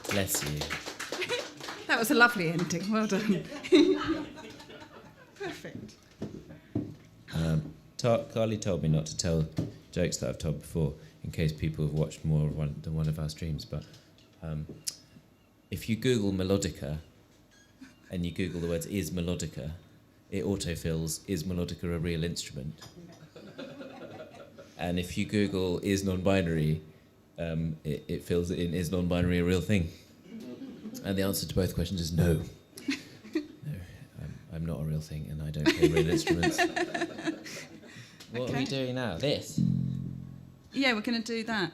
Bless you. That was a lovely ending. Well done. Perfect. Carly told me not to tell jokes that I've told before, in case people have watched more than one of our streams. But if you Google melodica, and you Google the words "is melodica," it autofills "is melodica a real instrument?" And if you Google "is non-binary," it fills it in "is non-binary a real thing?" And the answer to both questions is no. No, I'm not a real thing, and I don't play real instruments. What are we doing now? This? Yeah, we're going to do that.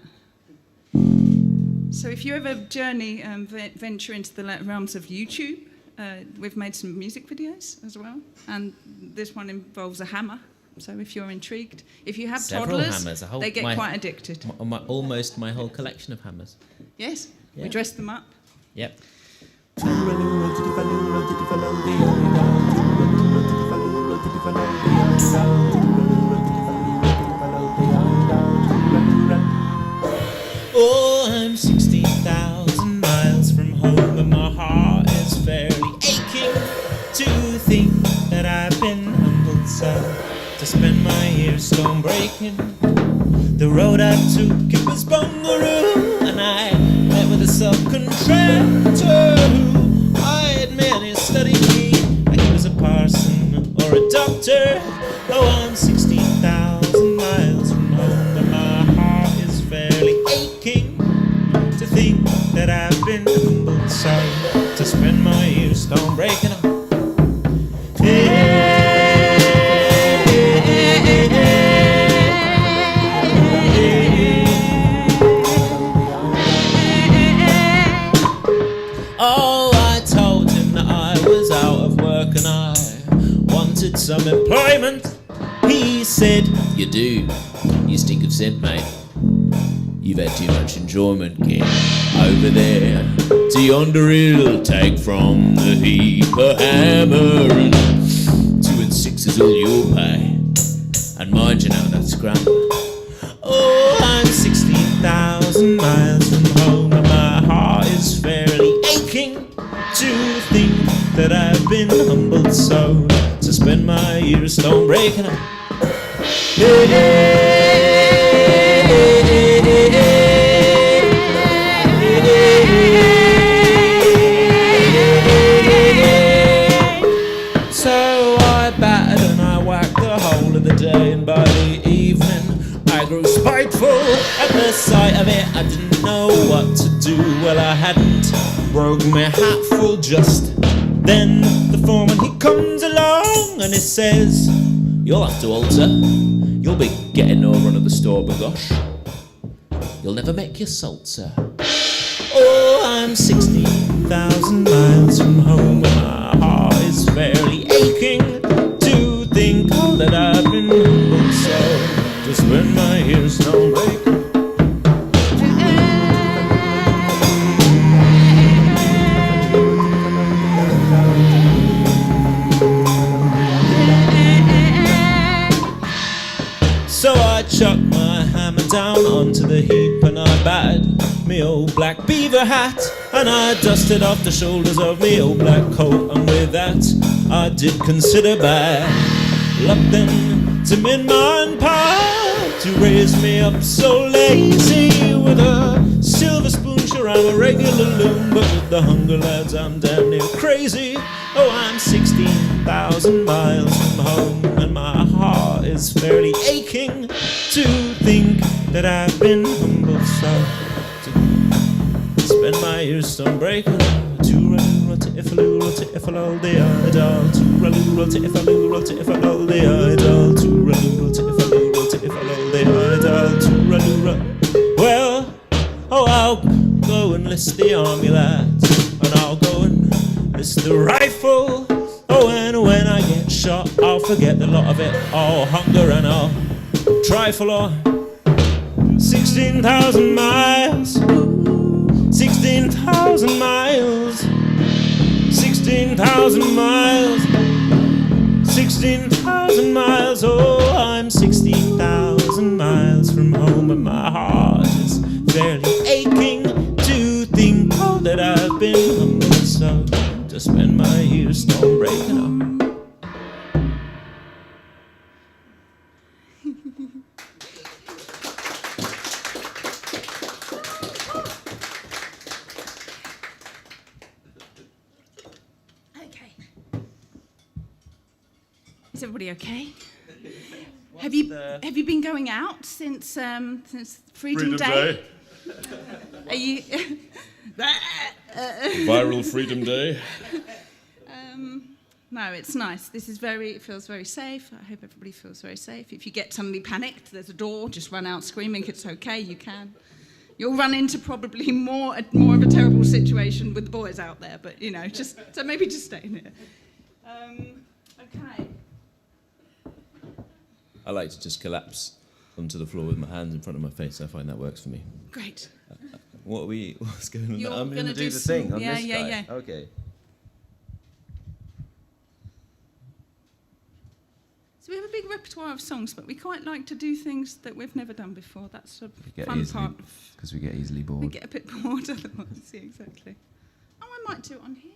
So if you ever venture into the realms of YouTube, we've made some music videos as well, and this one involves a hammer. So if you're intrigued, if you have Several toddlers, hammers, they get quite addicted. Almost my whole collection of hammers. Yes, Yeah. we dress them up. Yep. Oh, I'm 16,000 miles from home, and my heart is fairly aching to think that I've been humbled so to spend my years stone breaking. The road I took, it was bungaroo, and I met with a subcontractor who I admit is studying me like he was a parson or a doctor. Oh, I'm 16,000 miles from home, and my heart is fairly aching to think that I've been humbled so to spend my years stone breaking. Oh, I told him that I was out of work and I wanted some employment. He said, "You do. You stink of scent, mate. You've had too much enjoyment, kid. Over there to yonder hill, take from the heap a hammer, and 2 and 6 is all you'll pay. And mind you now, that's scramble. Oh, I'm 16,000 miles from home, and my heart is fairly aching to think that I've been humbled so to spend my years stone breaking up. Hey, so I battered and I whacked the whole of the day, and by the evening I grew spiteful at the sight of it. I didn't know what to do. Well, I hadn't broke my hat full just then. The foreman, he comes along and he says, "You'll have to alter. You'll be getting no run at the store, bagosh. You'll never make your salt, sir." Oh, I'm 16,000 miles from home, and my heart is fairly aching to think that I've been humbled so to spend my years stone breaking. So I chucked my hammer down onto the heap, and I battered me old black beaver hat, and I dusted off the shoulders of me old black coat, and with that I did consider bad luck then to mend mine power to raise me up so lazy. With a silver spoon, sure I'm a regular loon, but with the hunger lads I'm damn near crazy. Oh, I'm 16,000 miles from home, and my heart is fairly aching to think that I've been humbled so to spend my years stone breaking. Tooraloo-rotta-ifaloo, rotta-ifaloo-de-idol. Tooraloo-rotta-ifaloo, rotta-ifaloo-de-idol. Tooraloo-rotta-ifaloo, rotta-ifaloo-de-idol. Tooraloo-rotta. Well, oh, I'll go and list the army lads, and I'll go and list the rifle. Oh, and when I get shot, I'll forget the lot of it. All hunger and all trifle. Oh, 16,000 miles. 16,000 miles. 16,000 miles. 16,000 miles. Oh, I'm 16,000 miles from home. home, and my heart is fairly aching to think all that I've been humble so to spend my years stone breaking up. Is everybody okay? Have you been going out since Freedom Day? Are you Viral Freedom Day? No, it's nice. It feels very safe. I hope everybody feels very safe. If you get suddenly panicked, there's a door, just run out screaming. It's okay, you can. You'll run into probably more of a terrible situation with the boys out there, but so maybe just stay in here. Okay. I like to just collapse onto the floor with my hands in front of my face. I find that works for me. Great. What's going on? You're I'm going to do the some- thing on yeah, this yeah, guy. yeah. Okay. So we have a big repertoire of songs, but we quite like to do things that we've never done before. That's the get fun easily- part. Because we get easily bored. We get a bit bored otherwise. Yeah, exactly. Oh, I might do it on here.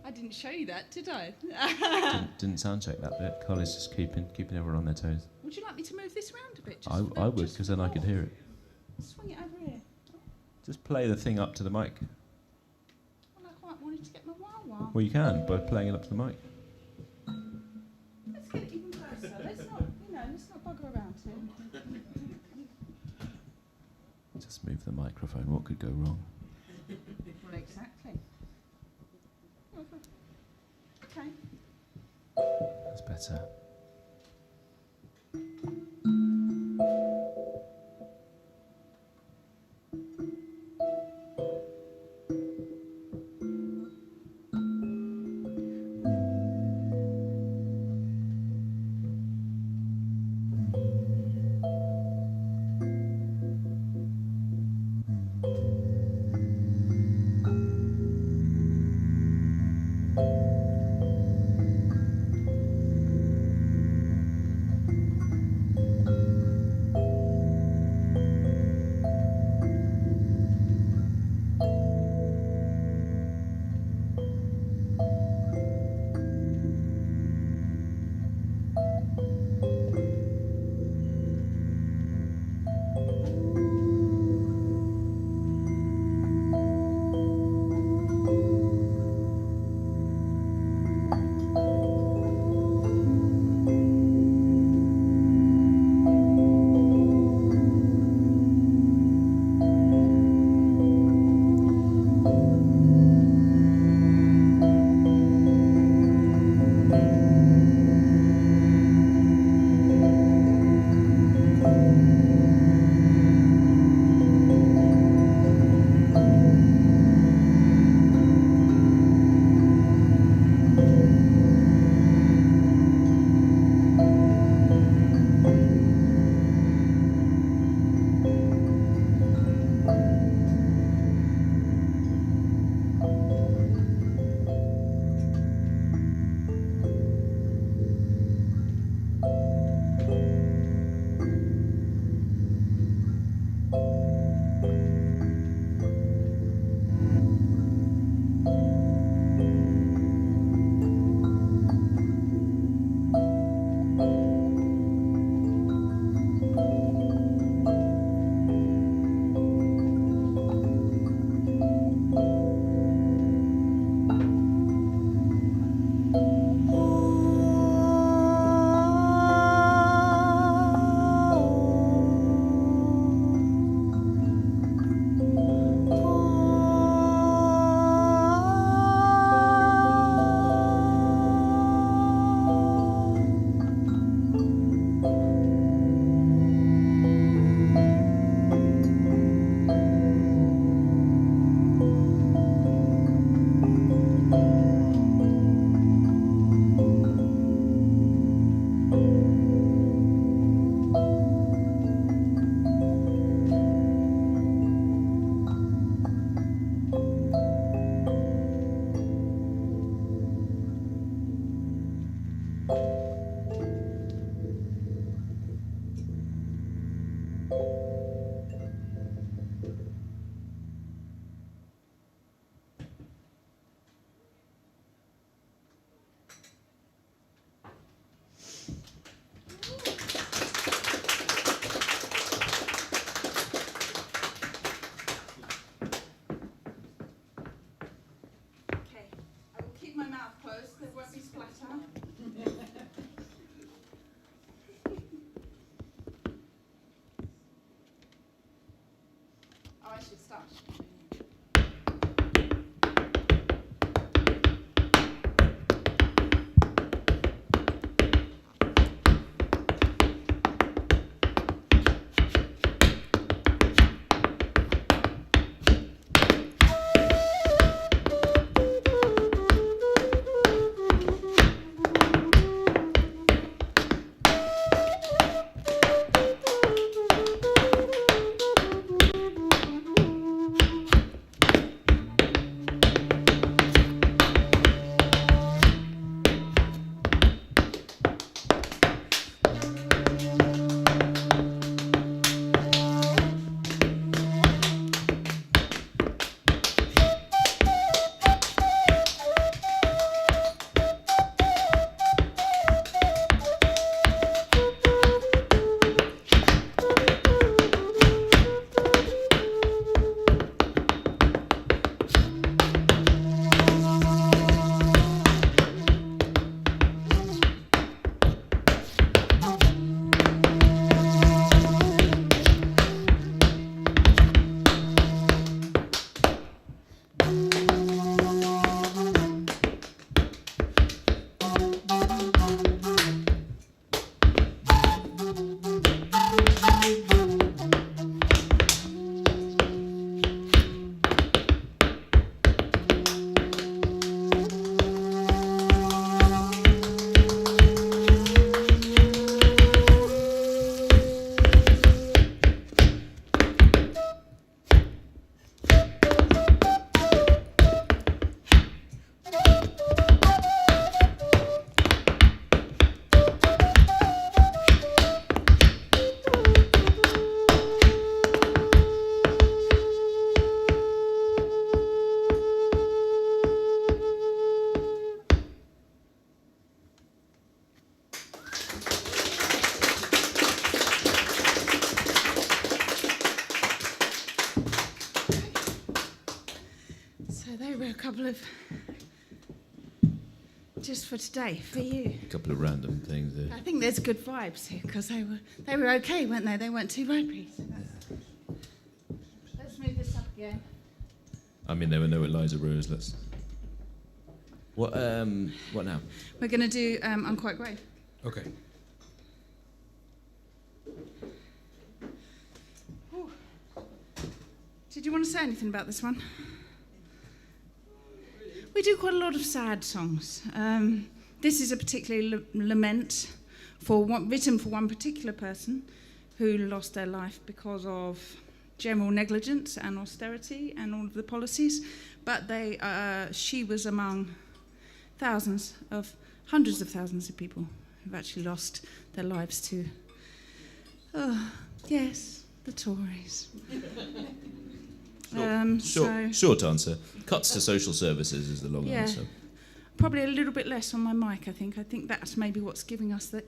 I didn't show you that, did I? Didn't sound check that bit. Colin's just keeping everyone on their toes. Would you like me to move this round a bit? I would, because then I could hear it. Swing it over here. Just play the thing up to the mic. Well, I quite wanted to get my wah-wah. Well, you can by playing it up to the mic. Let's get it even closer. Let's not bugger around here. Just move the microphone. What could go wrong? Well, exactly. Okay. That's better. start. A couple of just for today for you. A couple of random things there. I think there's good vibes here because they were okay, weren't they? They weren't too ropey. So let's move this up again. I mean, there were no Eliza Rose. Let's. What now? We're going to do I'm Quite Grave. Okay. Ooh. Did you want to say anything about this one? We do quite a lot of sad songs. This is a particular lament written for one particular person who lost their life because of general negligence and austerity and all of the policies. But she was among hundreds of thousands of people who've actually lost their lives to, the Tories. Short answer. Cuts to social services is the long answer. Probably a little bit less on my mic, I think. I think that's maybe what's giving us the...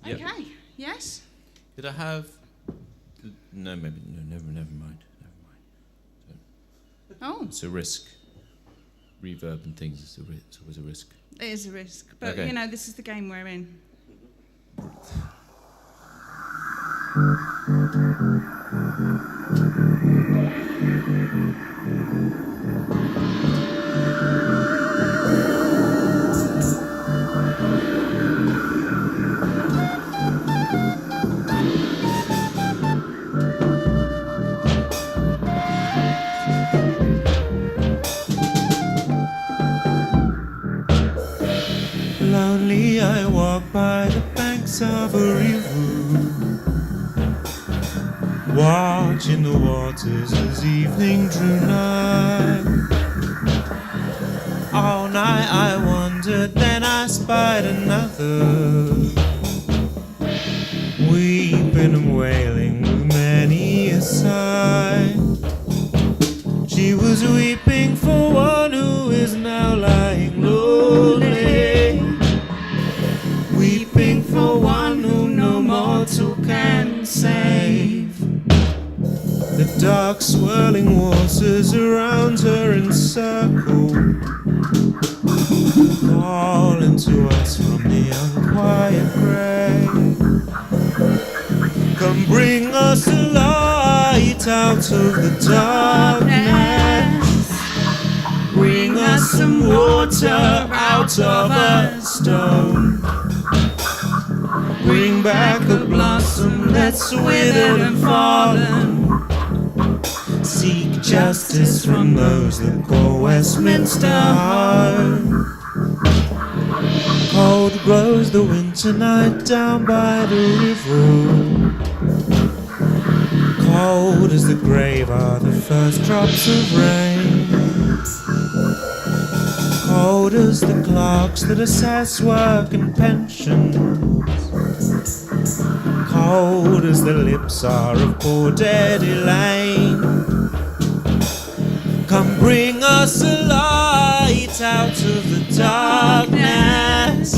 Yep. Okay, yes? Did I have... No, maybe... No, never mind. Oh. It's a risk. Reverb and things, it's always a risk. It is a risk. But, okay. This is the game we're in. Lonely, I walk by the banks of a river, watching the waters as evening drew nigh. All night I wondered, then I spied another, weeping and wailing with many a sigh. She was weeping for one who is now lying lonely, weeping for one who no mortal can save. The dark swirling waters around her encircle, calling to us from the unquiet grave. Come bring out of the darkness. Bring us some water out of a stone. Bring back a blossom that's withered and fallen. Seek justice from those that call Westminster home. Cold grows the winter night down by the river. Cold as the grave are the first drops of rain. Cold as the clerks that assess work and pensions. Cold as the lips are of poor dead Elaine. Come bring us a light out of the darkness.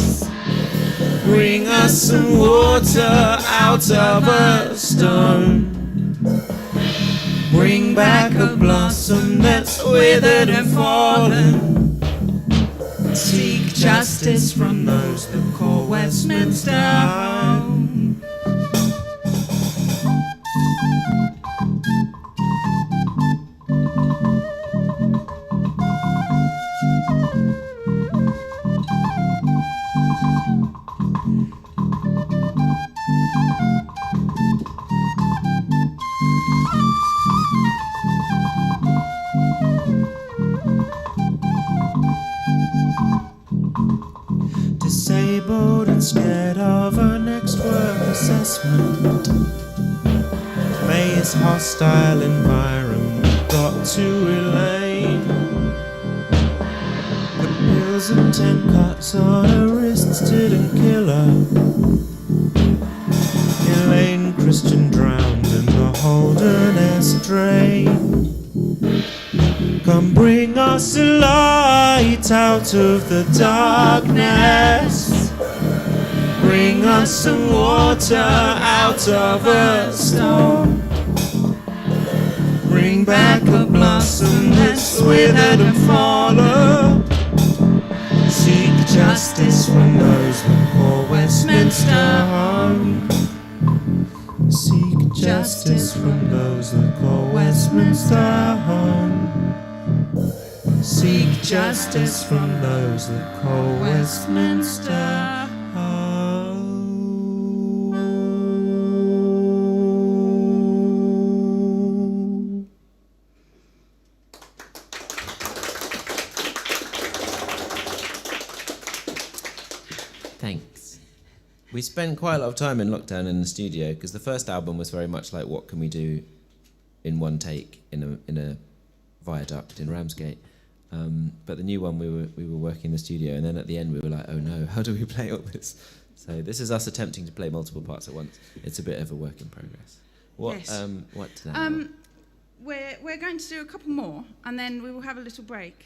Bring us some water out of a stone. Bring back a blossom that's withered and fallen. Seek justice from those that call Westminster home. Disabled and scared of our next work assessment. May his hostile environment got to Elaine. The pills and 10 cuts on her wrists didn't kill her. Elaine Christian drowned in the Holderness drain. Come bring us a light out of the darkness. Bring us some water out of a storm. Bring back a blossom that's withered and fallen. Seek justice from those that call Westminster home. Seek justice from those that call Westminster home. Seek justice from those that call Westminster home. Thanks. We spent quite a lot of time in lockdown in the studio because the first album was very much like, what can we do in one take in a viaduct in Ramsgate? But the new one, we were working in the studio, and then at the end we were like, oh no, how do we play all this? So this is us attempting to play multiple parts at once. It's a bit of a work in progress. What? Yes. What? Now? We're going to do a couple more, and then we will have a little break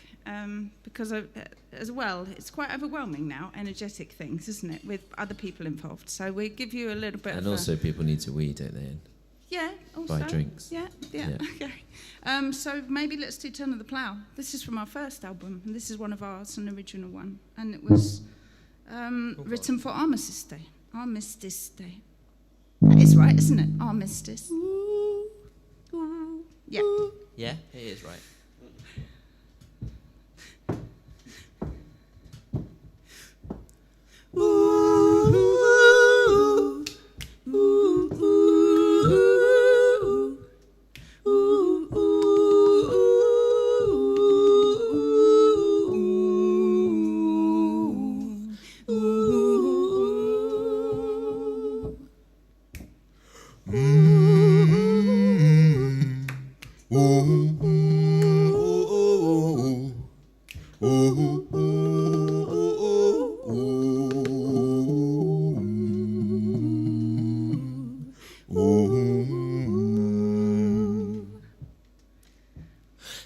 because as well, it's quite overwhelming now, energetic things, isn't it, with other people involved. So we give you a little bit. And also, people need to wee, don't they? Yeah, also. Buy drinks. Yeah, okay. So maybe let's do Turn of the Plough. This is from our first album, and this is one of ours, an original one. And it was written for Armistice Day. Armistice Day. That is right, isn't it? Armistice. Ooh, ooh, yeah. Yeah, it is right.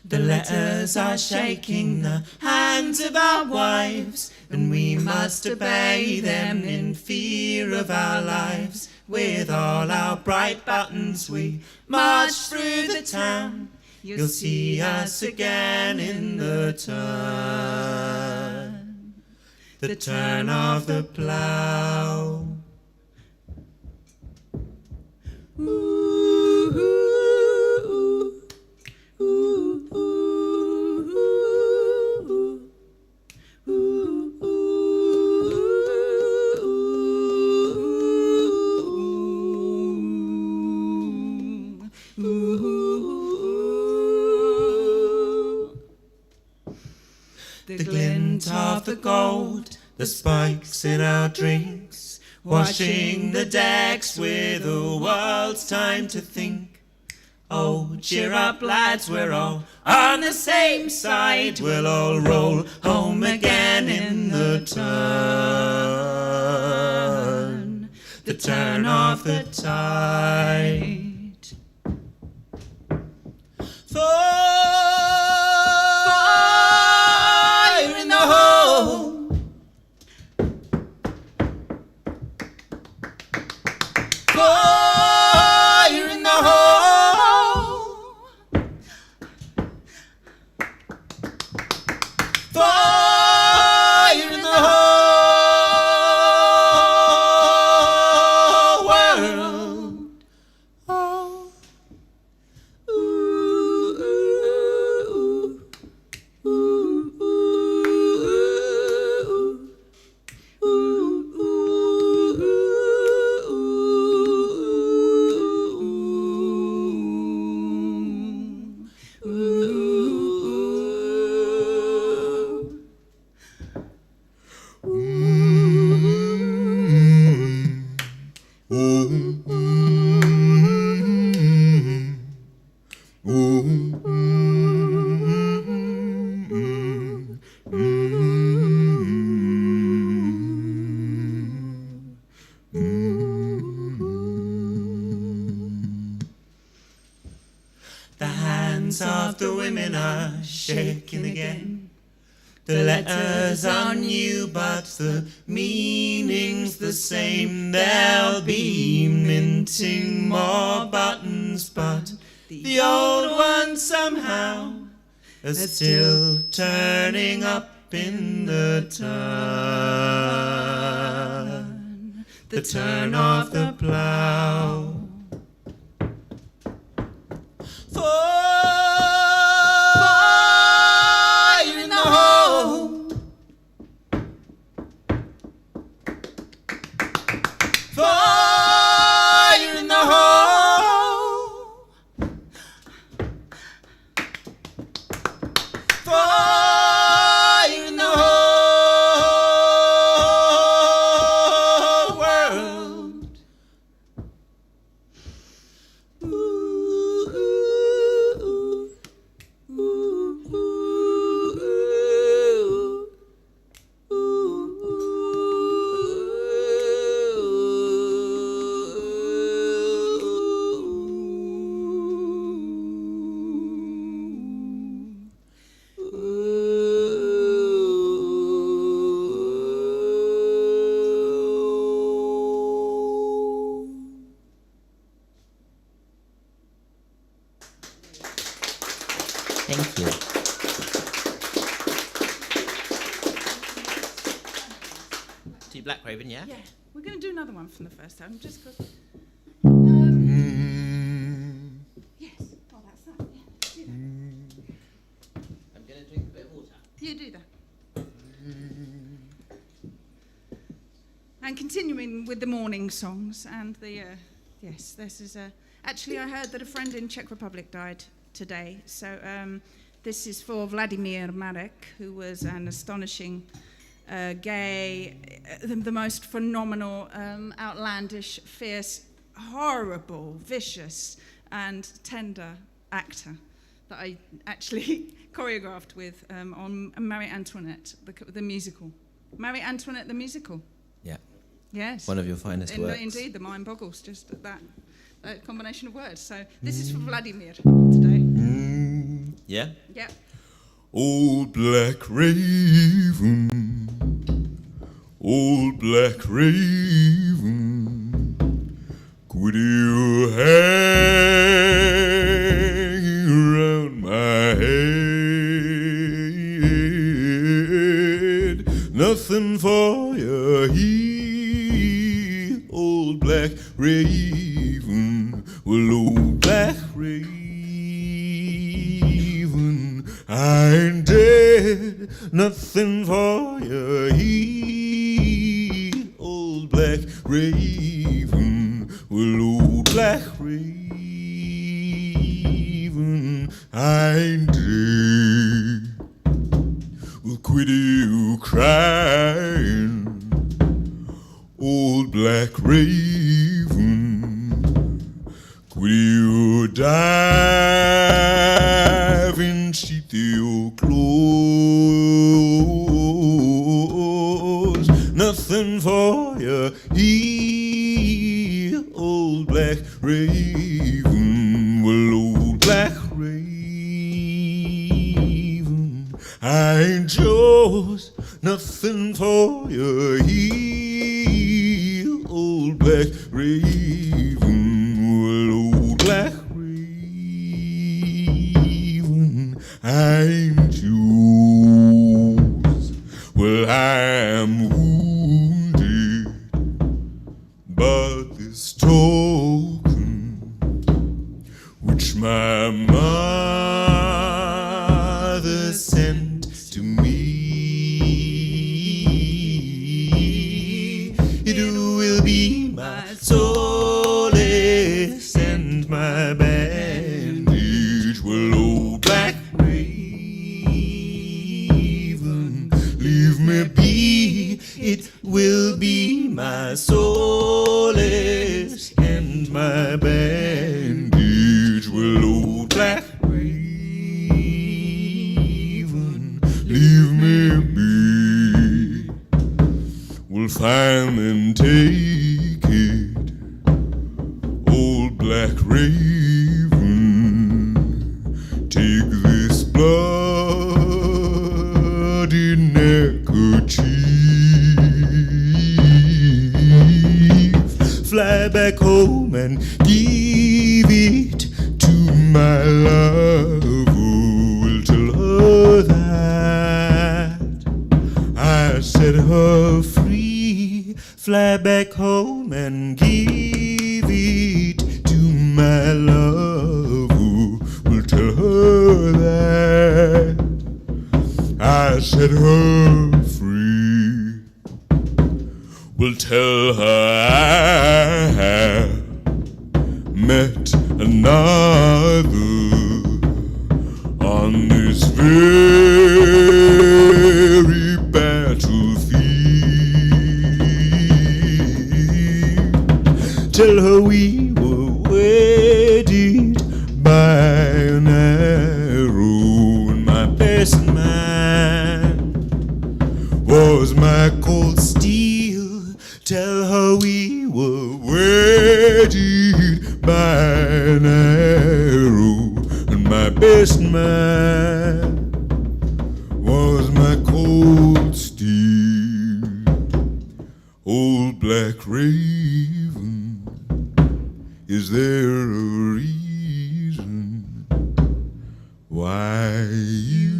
The letters are shaking the hands of our wives, and we must obey them in fear of our lives. With all our bright buttons we march through the town. You'll see us again in the turn of the plough. Ooh, ooh, ooh. the glint of the gold, the spikes in our drinks, washing the decks with a world's time to think. Oh, cheer up lads, we're all on the same side, we'll all roll home again in the turn of the tide. Fire in the hole, fire in the hole, fire in the whole world. Oh. The hands of the women are shaking again. The letters are new, but the meaning's the same. They'll be minting more buttons, but the old ones somehow are still turning up in the turn of the plough. Fire in the hole, fire in the hole, fire in the whole world. Thank you. To Black Raven, yeah? Yeah, we're going to do another one from the first album, just because. Yes. Oh, that's that. Yeah, do that. I'm going to drink a bit of water. You do that. And continuing with the morning songs and the yes, this is actually I heard that a friend in Czech Republic died today, so this is for Vladimir Marek, who was an astonishing gay, the most phenomenal, outlandish, fierce, horrible, vicious and tender actor that I actually choreographed with on Marie Antoinette, the musical. Marie Antoinette, the musical. Yeah. Yes. One of your finest works. Indeed, the mind boggles just at that combination of words. So this is for Vladimir today. Yeah? Yep. Old black raven, old black raven, could you hang around my head? Nothing for you here, old black raven, well, old black raven, I ain't dead, nothing for you here, old black raven, well, old black raven, I ain't dead. Well, quit you crying, old black raven. Quit you diving, sheath your clothes. Nothing for you here, old black raven. Well, old black raven, I ain't yours. Nothing for you here, old black raven. Well, old black raven, I ain't yours. Well, I am wounded, but this token which my mother sent to me, it will be my solace and my bandage. Well, old black raven, leave me be, it will be my solace and my bandage. Well, old black raven, leave me be. We'll find and take it, old black raven. Take this bloody neckerchief, fly back home and give it to my love. Will tell her that I set her free. Fly back home and give it to my love. Will tell her that I set her free. Will tell her I met another on this very battlefield. Tell her we were wedded by an arrow, and my best man was my cold steel. Tell her we were wedded by an arrow, and my best man was my cold steel. Old black raven, is there a reason why you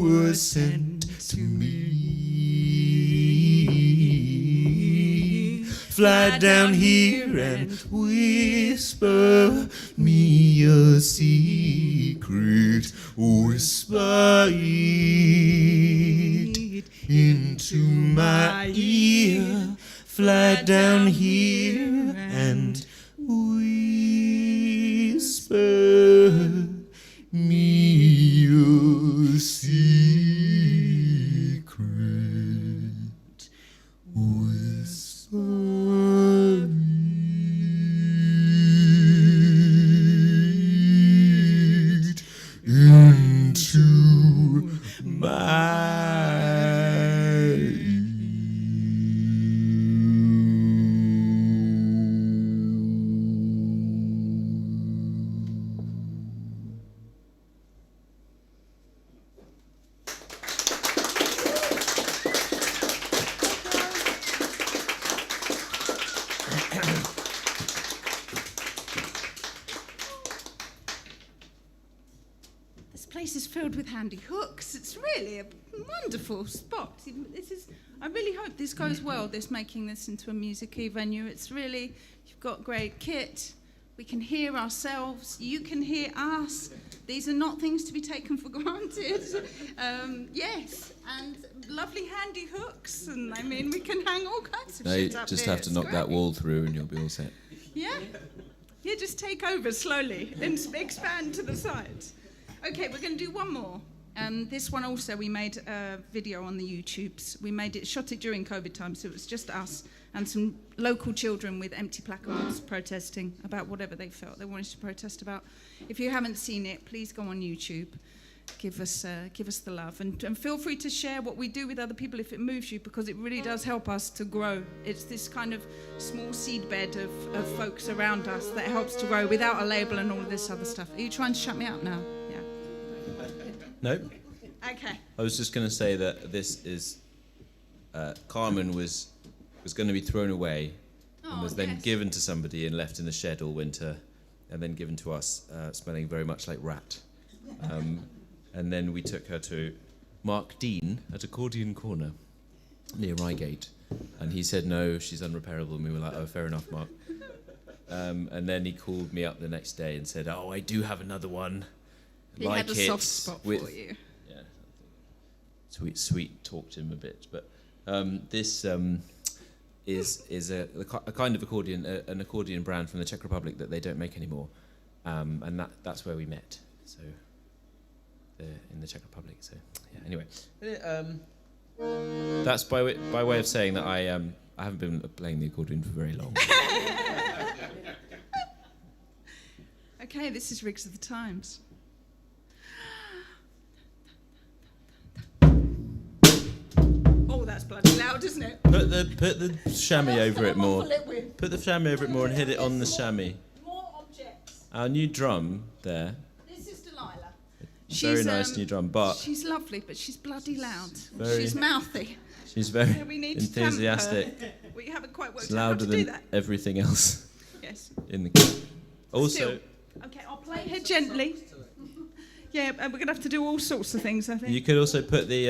were sent to me? Fly down here and whisper me a secret. Whisper it into my ear. Fly down here and whisper me a secret. Whisper it into my This place is filled with handy hooks. It's really a wonderful spot. I really hope this goes well, making this into a music-y venue. It's really, you've got great kit. We can hear ourselves. You can hear us. These are not things to be taken for granted. Yes, and lovely handy hooks. And I mean, we can hang all kinds of shit up You just here. have to knock that wall through and you'll be all set. Yeah. Yeah, just take over slowly and expand to the side. Okay, we're going to do one more. And this one also, we made a video on the YouTubes. We shot it during COVID time, so it was just us and some local children with empty placards protesting about whatever they felt they wanted to protest about. If you haven't seen it, please go on YouTube. Give us the love, and feel free to share what we do with other people if it moves you, because it really does help us to grow. It's this kind of small seed bed of folks around us that helps to grow without a label and all of this other stuff. Are you trying to shut me up now? Yeah. No. Okay. I was just going to say that this is Carmen was going to be thrown away and was then given to somebody and left in the shed all winter, and then given to us, smelling very much like rat. And then we took her to Mark Dean at Accordion Corner near Reigate, and he said, no, she's unrepairable, and we were like, oh, fair enough, Mark. And then he called me up the next day and said, oh, I do have another one. He had a soft spot for you. Yeah, sweet talked him a bit, but this is a kind of accordion, an accordion brand from the Czech Republic that they don't make anymore, and that's where we met. So. In the Czech Republic, so yeah. Anyway, that's by way of saying that I haven't been playing the accordion for very long. Okay, this is Rigs of the Times. Oh, that's bloody loud, isn't it? Put the chamois over it more. Put the chamois over it more and hit it on the chamois. More objects. Our new drum there. Very nice new drum, but she's lovely, but she's bloody loud. Very, she's mouthy. She's very we need enthusiastic. We haven't quite worked it's louder out how to do than that. everything else. Yes. In the also. Still. Okay, I'll play her gently. Yeah, we're gonna have to do all sorts of things, I think. You could also put the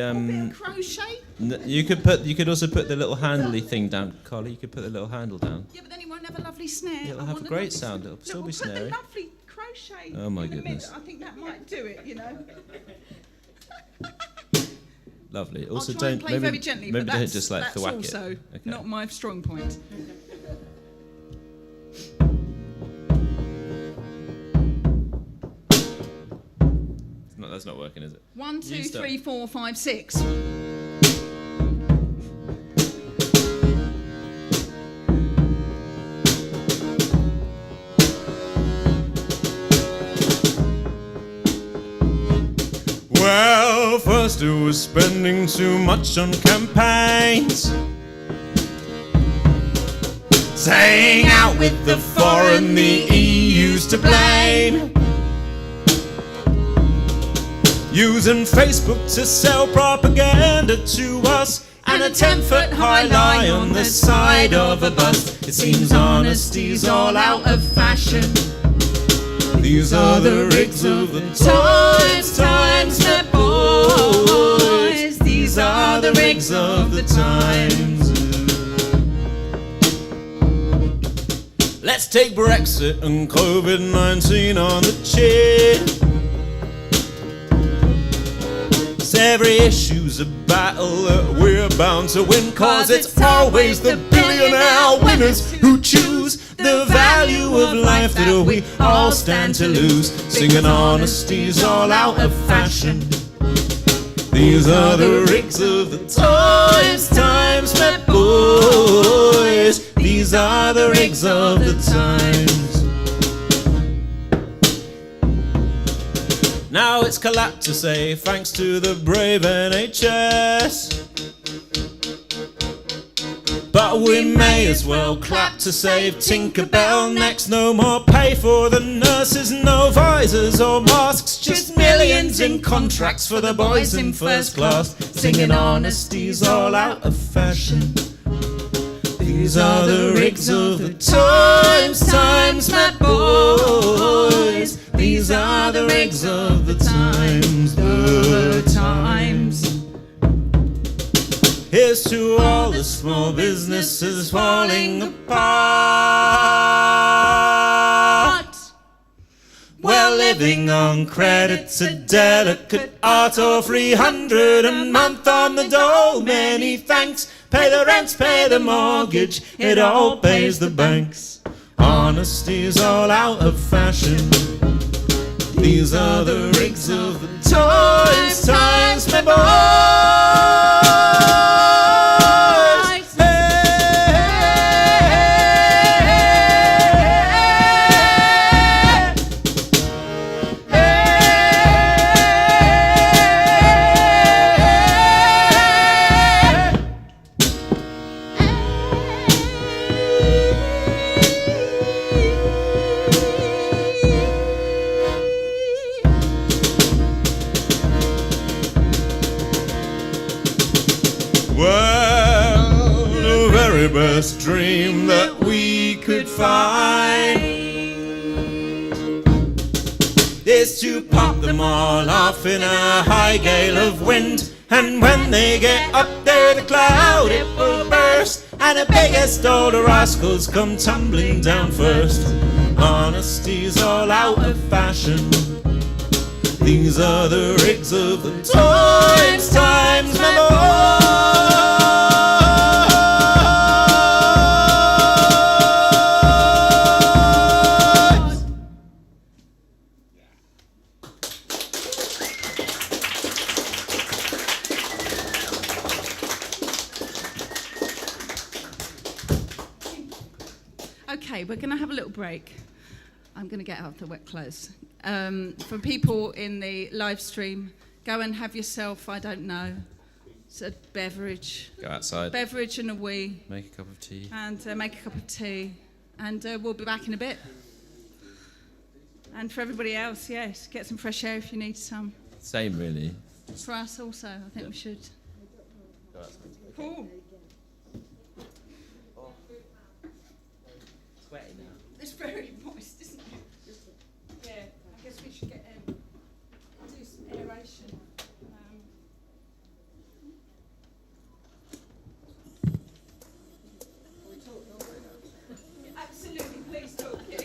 crochet. You could also put the little handly thing down, Carly. You could put the little handle down. Yeah, but then it won't have a lovely snare. It'll have a great sound. It'll still be snary. Put the lovely crochet. Oh my goodness! I think that might do it. You know. Lovely. Also, I'll try and play maybe very gently, maybe but don't that's, just like that's thwack also it. Okay. not my strong point. That's not working, is it? 1, 2, 3, 4, 5, 6. Well, first it was spending too much on campaigns, staying out with the foreign, the EU's to blame, using Facebook to sell propaganda to us, and a 10-foot high lie on the side of a bus. It seems honesty's all out of fashion. These are the rigs of the times, my boys. These are the rigs of the times. Let's take Brexit and COVID-19 on the chin. Every issue's a battle that we're bound to win, cause it's always the billionaire winners who choose the value of life that we all stand to lose. Singing honesty's all out of fashion. These are the rigs of the times, my boys. These are the rigs of the times. Now it's collapsed to say thanks to the brave NHS, but we may as well clap to save Tinkerbell next. No more pay for the nurses, no visors or masks, just millions in contracts for the boys in first class. Singing honesty's all out of fashion. These are the rigs of the times, my boys. These are the rigs of the times, the times. Here's to all the small businesses falling apart. We're living on credits, a delicate art, or 300 a month on the dole. Many thanks. Pay the rents, pay the mortgage, it all pays the banks. Honesty's all out of fashion. These are the rigs of the times, my boys. Well, the very best dream that we could find is to pop them all off in a high gale of wind. And when they get up there, the cloud it will burst, and the biggest all the rascals come tumbling down first. Honesty's all out of fashion. These are the rigs of the times, my boys. Okay, we're going to have a little break. I'm going to get out the wet clothes. For people in the live stream, go and have yourself, I don't know, it's a beverage. Go outside. Beverage and a wee. Make a cup of tea. And make a cup of tea. And we'll be back in a bit. And for everybody else, yes, get some fresh air if you need some. Same, really. For us also, I think we should. Cool. Sweaty now. It's very moist, isn't it? Yeah, I guess we should get do some aeration. Absolutely, please talk. Yeah.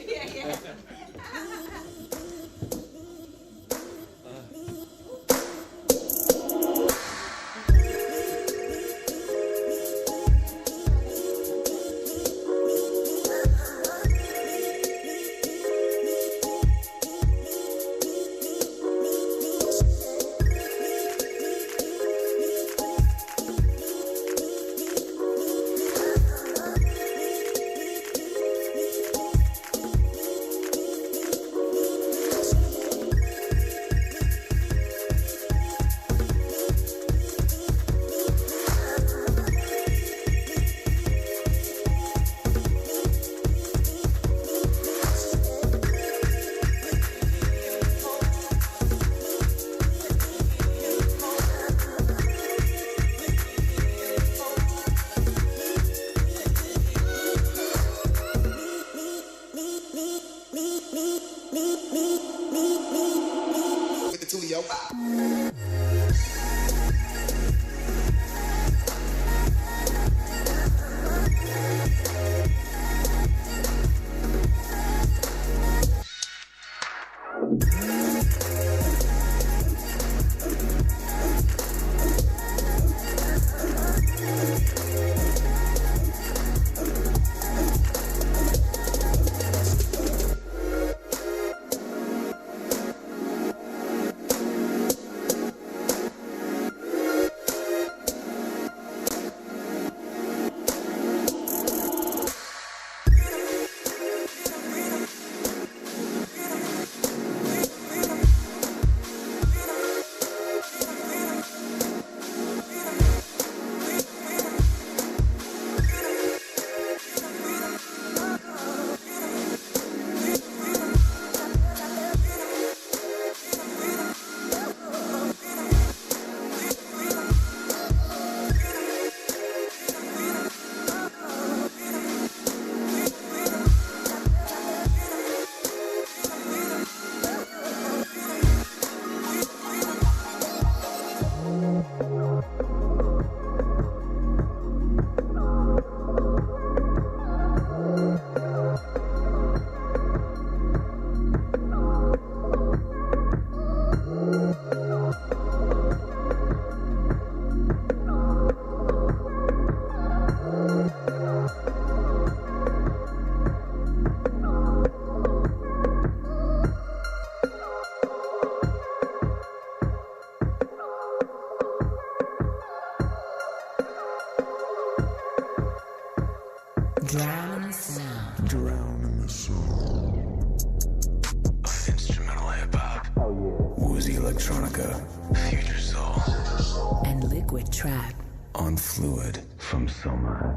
Drown in the sound. Drown in the sound of instrumental hip-hop. Woozy electronica. Future soul. And liquid trap. On Fluid from Soma.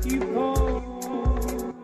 Keep on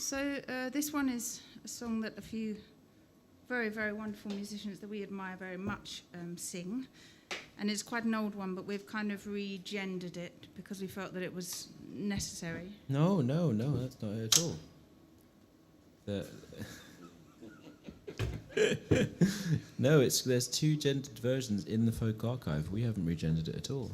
So this one is a song that a few very, very wonderful musicians that we admire very much sing. And it's quite an old one, but we've kind of regendered it because we felt that it was necessary. No, that's not it at all. No, there's two gendered versions in the folk archive. We haven't regendered it at all.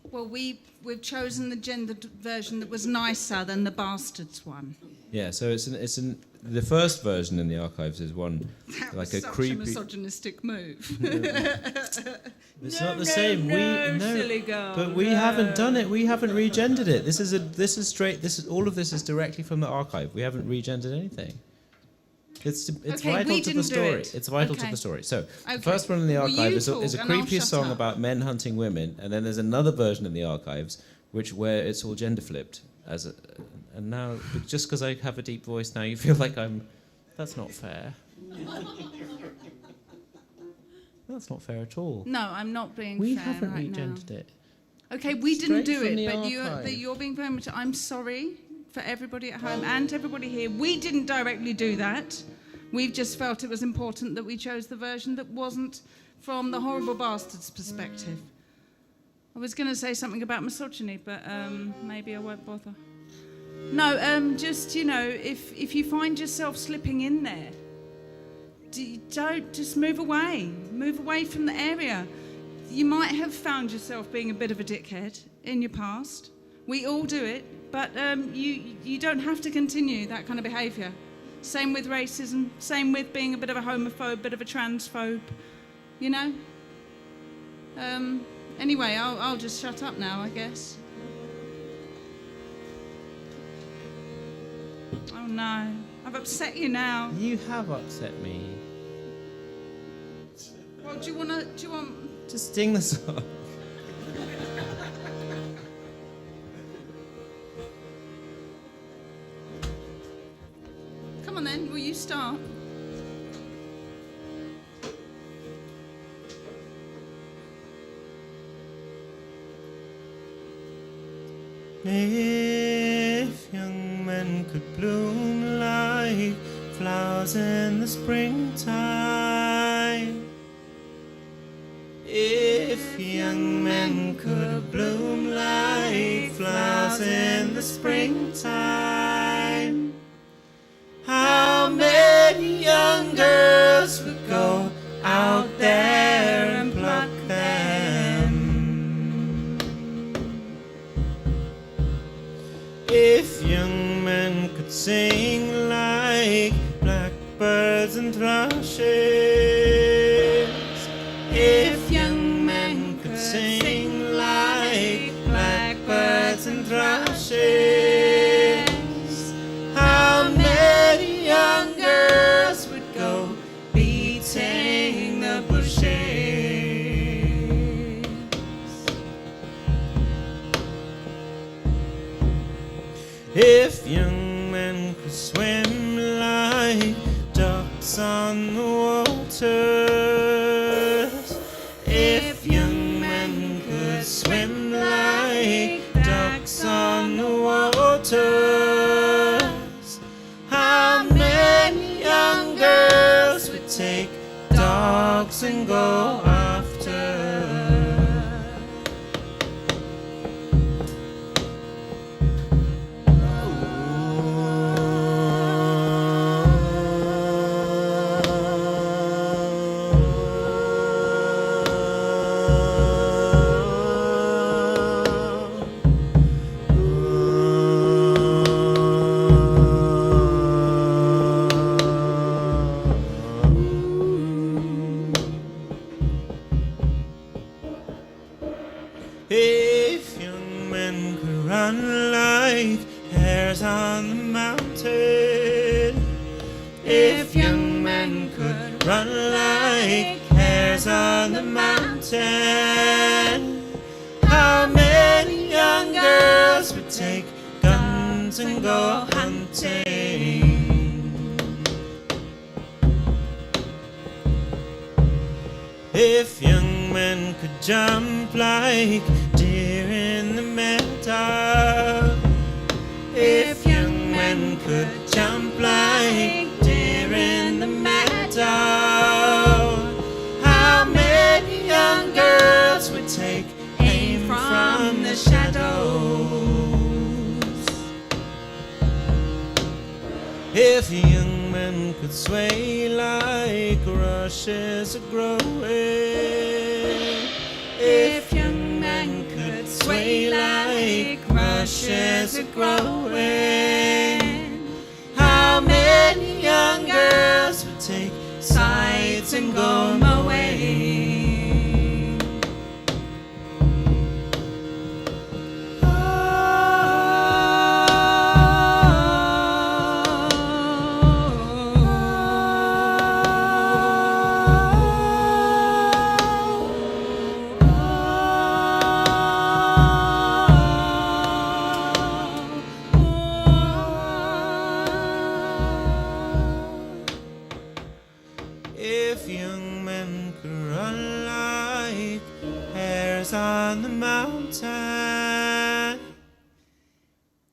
Well, we've chosen the gendered version that was nicer than the Bastards one. Yeah, so the first version in the archives is one That like was a such creepy. a misogynistic move. It's not the same. No, silly girl. But we haven't done it. We haven't regendered it. This is all of this is directly from the archive. We haven't regendered anything. It's Okay, vital we to the didn't do story. it. It's vital to Okay. the story. So Okay. the first one in the Well, archive you is a talk and I'll creepier shut song up. about men hunting women, and then there's another version in the archives where it's all gender flipped and now just because I have a deep voice now you feel like that's not fair. That's not fair at all. No, I'm not being We fair haven't right regendered now. it. Okay, we didn't Straight do from it, the but archive. you're being very much. I'm sorry for everybody at home and everybody here. We didn't directly do that. We've just felt it was important that we chose the version that wasn't from the Horrible Bastards perspective. I was going to say something about misogyny, but maybe I won't bother. No, just, if you find yourself slipping in there, don't just move away. Move away from the area. You might have found yourself being a bit of a dickhead in your past. We all do it, but you don't have to continue that kind of behaviour. Same with racism, same with being a bit of a homophobe, bit of a transphobe, Anyway, I'll just shut up now, I guess. Oh no, I've upset you now. You have upset me. Well, do you want... Just sing the song. Come on then, will you start? If young men could bloom like flowers in the springtime, if young men could bloom like flowers in the springtime, how many young girls would go out there and pluck them? If young men could sing like blackbirds and thrushes, if young men could sing like blackbirds and thrushes, how many young girls would go beating the bushes? If young men could swim like ducks on the waters, if young men could swim like ducks on the waters, how many young girls would take dogs and go after? If young men could run like hares on the mountain, if young men could run like hares on the mountain, how many young girls would take guns and go hunting? If young men could jump like deer in the meadow, if young men could jump like deer in the meadow. How many young girls would take aim from the shadows? If young men could sway like rushes a-growing, if young men could sway like rushes a-growing, how many young girls would take sides and go my way? If young men could run like hares on the mountain,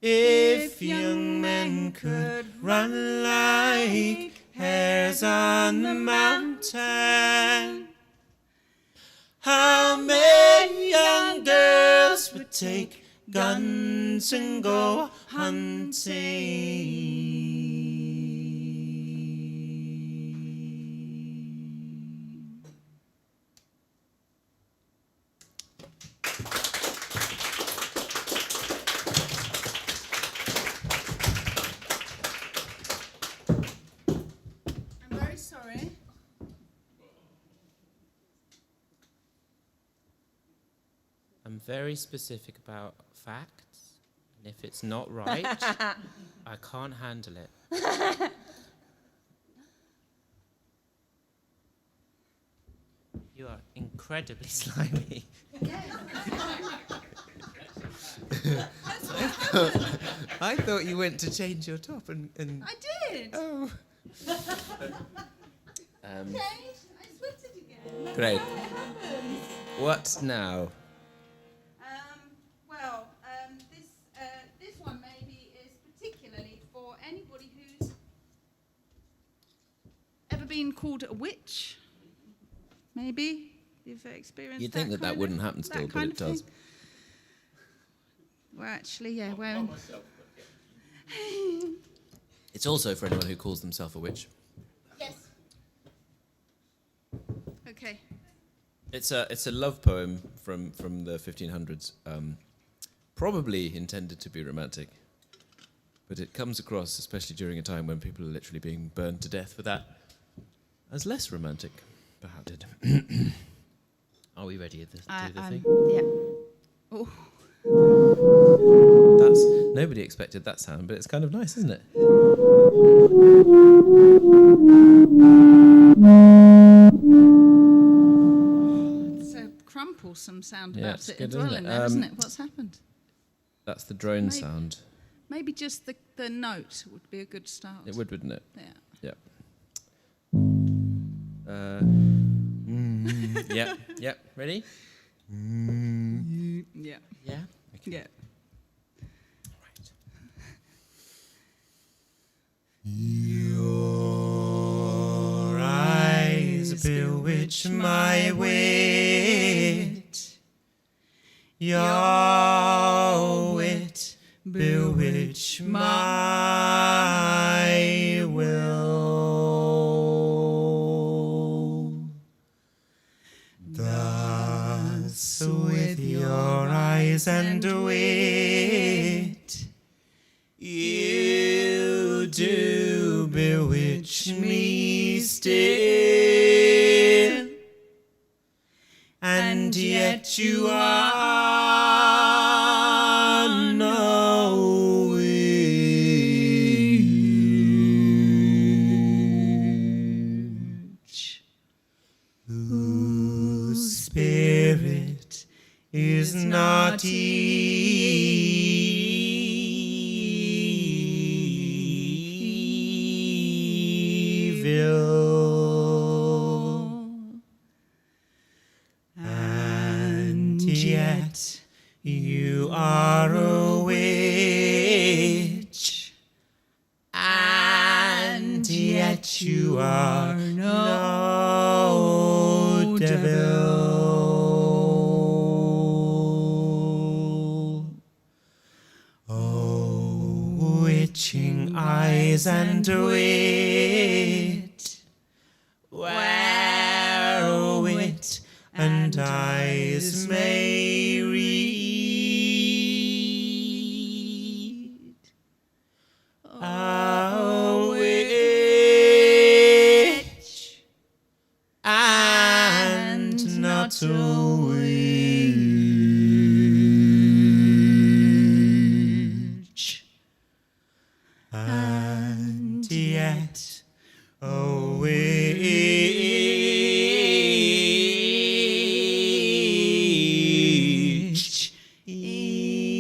if young men could run like hares on the mountain, how many young girls would take guns and go hunting? I'm very sorry. I'm very specific about facts, and if it's not right, I can't handle it. You are incredibly slimy. I thought you went to change your top and I did. oh. Okay, I sweated again. Great. What now? This one maybe is particularly for anybody who's ever been called a witch. Maybe you've experienced. You'd think that kind wouldn't of- happen still, that but kind it of does. thing. Well, actually, yeah. Well, It's also for anyone who calls themselves a witch. yes. Okay. It's a love poem from the 1500s, probably intended to be romantic, but it comes across, especially during a time when people are literally being burned to death for that, as less romantic, perhaps. Are we ready to do the I'm- thing? Yeah. Oh. That's nobody expected that sound, but it's kind of nice, isn't it? It's a crumplesome sound Yeah, about it's it good, as well, isn't in it? there, isn't it? What's happened? That's the drone Maybe- sound. Maybe just the note would be a good start. It would, wouldn't it? Yeah. Yep. Yep. Yep. Ready? Yeah. Yeah. Yeah. Your eyes bewitch my wit. Your wit bewitch my will. Thus with your eyes and wit, you do bewitch me still, and yet you are no witch, whose spirit is not evil, and yet you are a witch, and devil. Oh, witching eyes and wit, where wit and eyes may read. A witch and not a witch, and yet a witch indeed.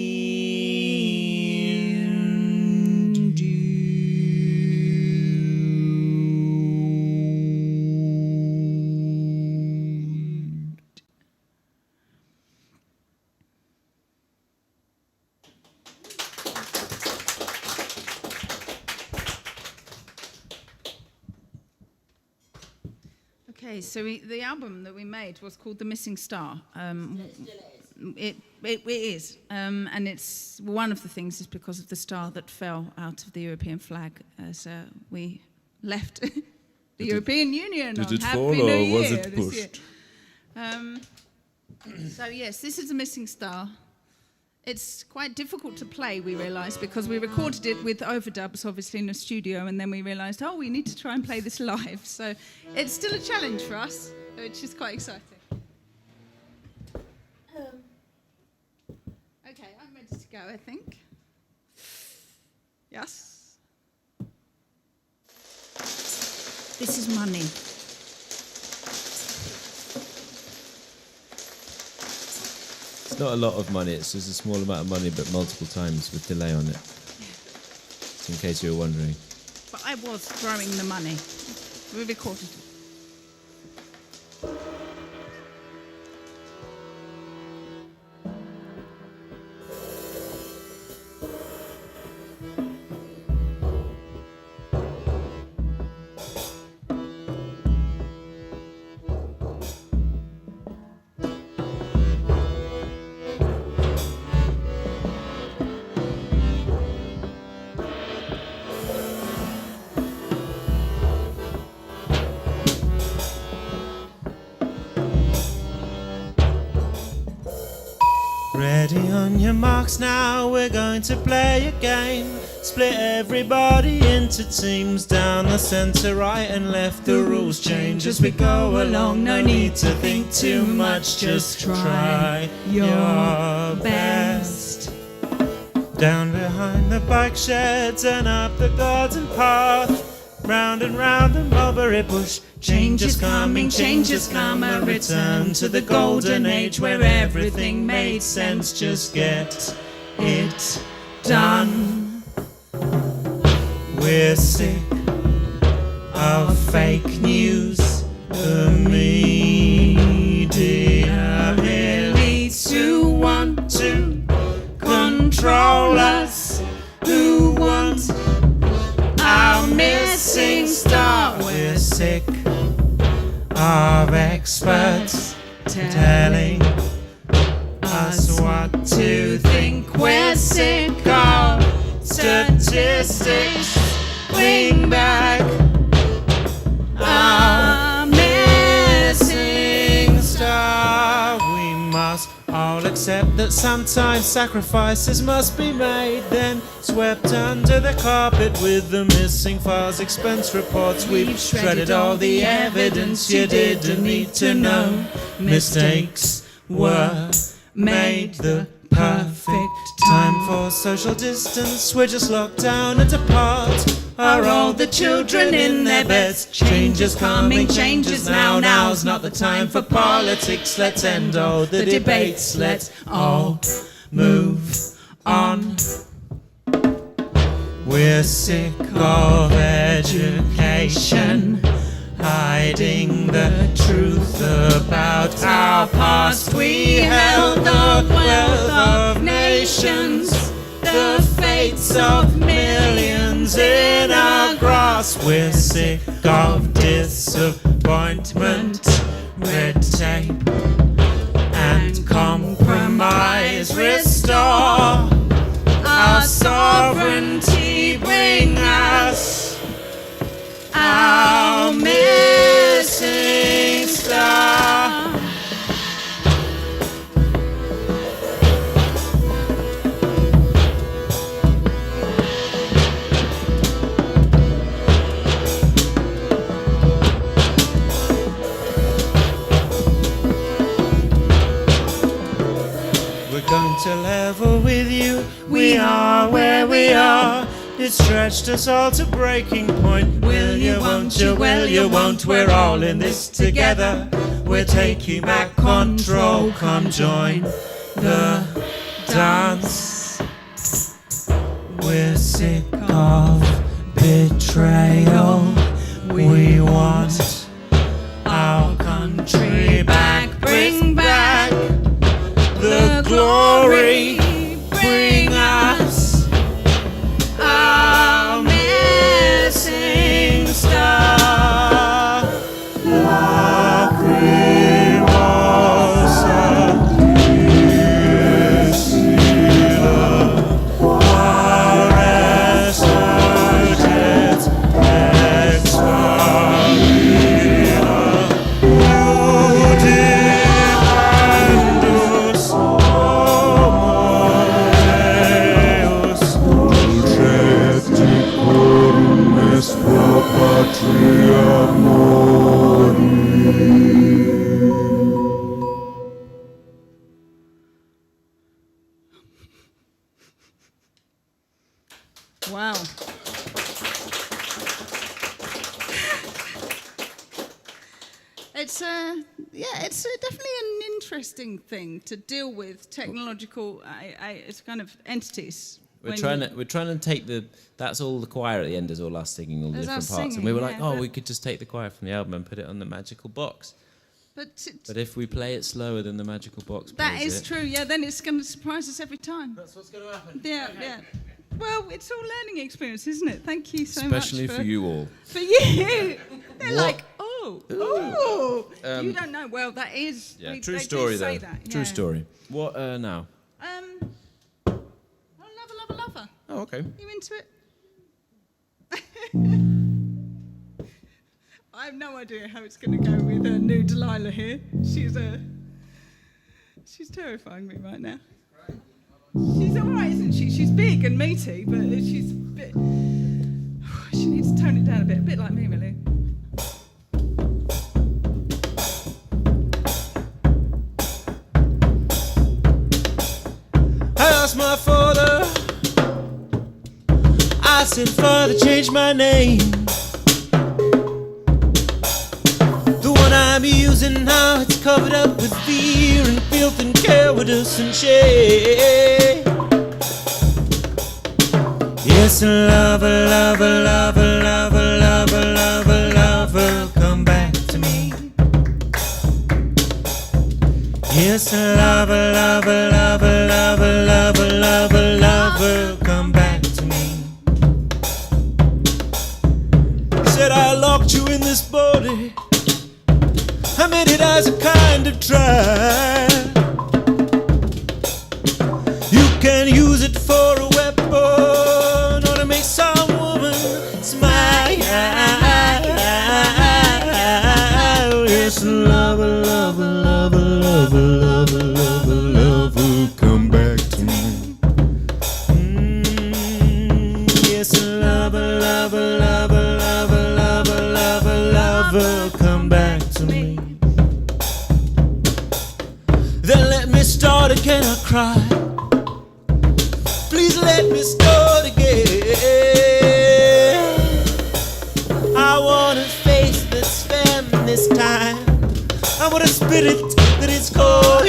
Okay, so the album that we made was called The Missing Star. It is, and it's one of the things is because of the star that fell out of the European flag as we left the European Union. Did on it Happy fall New or Year was it this year. pushed? So yes, this is a missing star. It's quite difficult to play, we realised, because we recorded it with overdubs, obviously, in a studio, and then we realised, we need to try and play this live. So it's still a challenge for us, which is quite exciting. Okay, I'm ready to go, I think. Yes. This is money. It's not a lot of money, it's just a small amount of money, but multiple times with delay on it. Just in case you were wondering. But I was throwing the money. We recorded it. Ready on your marks now, we're going to play a game. Split everybody into teams down the centre, right and left. The rules change as we go along. No need to think too much, just try your best. Down behind the bike sheds and up the garden path, round and round a mulberry bush. Change is coming, change has come, a return to the golden age where everything made sense. Just get it done. We're sick of fake news. The media elites who want to control us, who want our missing star. We're sick of experts telling us what to think. We're sick of statistics. Bring back our missing star. We must all accept that sometimes sacrifices must be made, then swept under the carpet with the missing files, expense reports. We've shredded all the evidence you didn't need to know. Mistakes were made. The perfect time for social distance. We're just locked down and apart. Are all the children in their beds? Change is coming, change is now. Now's not the time for politics. Let's end all the debates. Let's all move on. We're sick of education hiding the truth about our past. We held the wealth of nations, the fates of millions in our grasp. We're sick of disappointment, red tape and compromise. Restore our sovereignty, bring us our missing star. We're going to level with you. We are where we are. It stretched us all to breaking point. Will you, won't you, will you, won't? We're all in this together. We're taking back control. Come join the dance. We're sick of betrayal. We want our country back. Bring back the glory. Bring us our missing star. Lacrimosa, resurget ex machina. Udimandus homoeus, Dulceticorum est pro patria mori. Wow. It's definitely an interesting thing to deal with technological it's kind of entities. We're when trying to take that's all the choir at the end is all us singing all the That's different us parts, and we singing, were like, yeah, oh, but- we could just take the choir from the album and put it on the magical box. But if we play it slower than the magical box, that plays is it, true. Yeah, then it's going to surprise us every time. That's what's going to happen. Yeah, yeah. Well, it's all learning experience, isn't it? Thank you so Especially much for you all. For you, they're What? like, oh, you don't know. Well, that is Yeah, they true do story say though. that, True yeah. story. What now? Lover. Oh, okay. You into it? I have no idea how it's going to go with new Delilah here. She's terrifying me right now. She's all right, isn't she? She's big and meaty, but she's a bit. She needs to tone it down a bit like me, really. I asked my father, I said, Father, change my name. The one I'm using now, it's covered up with fear and filth and cowardice and shame. Yes, lover, lover, lover, lover, lover, lover, lover, come back to me. Yes, lover, lover, lover, lover, lover, lover, lover, come back to me. He said, I locked you in this body. I made it as a kind of trial. You can use it for a weapon or to make some woman smile. Yes, lover, lover, lover, lover, lover, lover, lover, come back to me. Yes, lover, lover, lover, lover, lover, lover, lover, come back to me. Then let me start again, I cry. Please let me start again. I want a face that's femme this time. I want a spirit that is cold.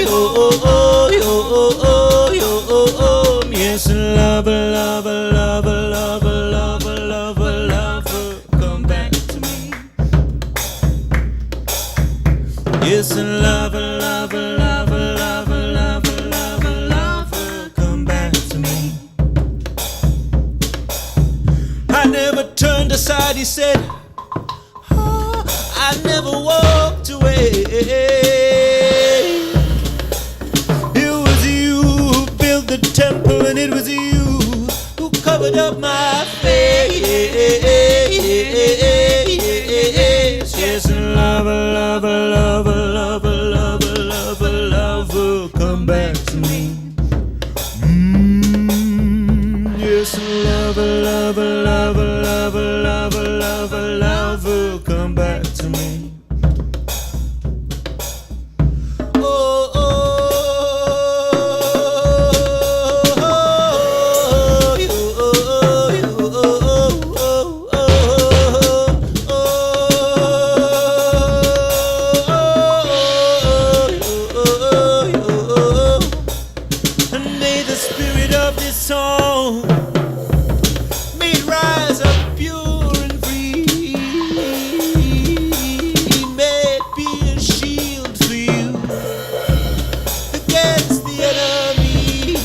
Yes, lover, lover, lover, lover, lover, lover, lover, come back to me. Yes, lover, lover, lover, lover, lover, lover, lover, come back to me. I never turned aside, he said. I never walked away. lover, lover, lover, lover, lover, lover, lover, come back to me. Oh, oh, oh, you, oh, you, oh, oh, oh, oh, and may the spirit of this song may it rise up pure and free. May it be a shield for you against the enemy.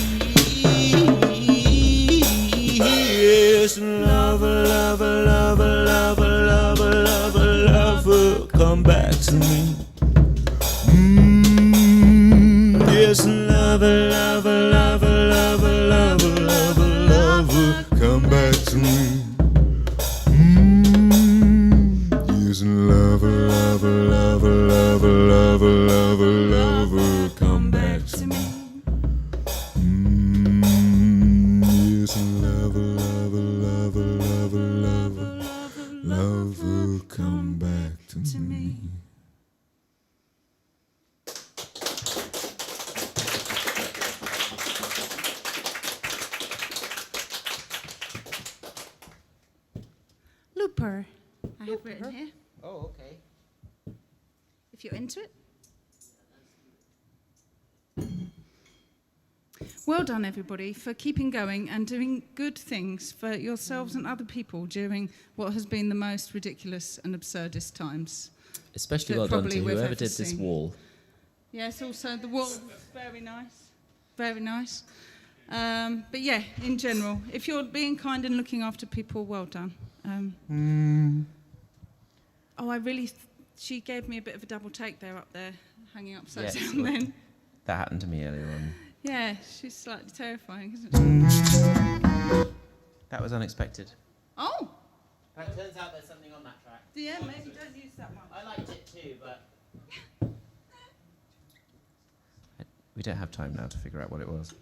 Yes, lover, lover, lover, lover, lover, lover, lover, come back to me. Yes, lover, lover, lover, lover, lover, lover, lover, come back to me. Yes, lover, lover, lover, lover, lover, lover, lover, come back to me. Yes, lover, lover, lover, lover, lover, lover, come back to me. Looper, I have written here, Oh, okay. if you're into it. Well done, everybody, for keeping going and doing good things for yourselves and other people during what has been the most ridiculous and absurdist times. Especially That well done probably to we've whoever ever did this seen. wall. Yes, also the wall was very nice, very nice. But yeah, in general, if you're being kind and looking after people, well done. Oh, she gave me a bit of a double take there up there, hanging upside Yes, down well- then. That happened to me earlier on. Yeah, she's slightly terrifying, isn't she? That was unexpected. Oh, It turns out there's something on that track. yeah, maybe don't use that one. I liked it too, but We don't have time now to figure out what it was.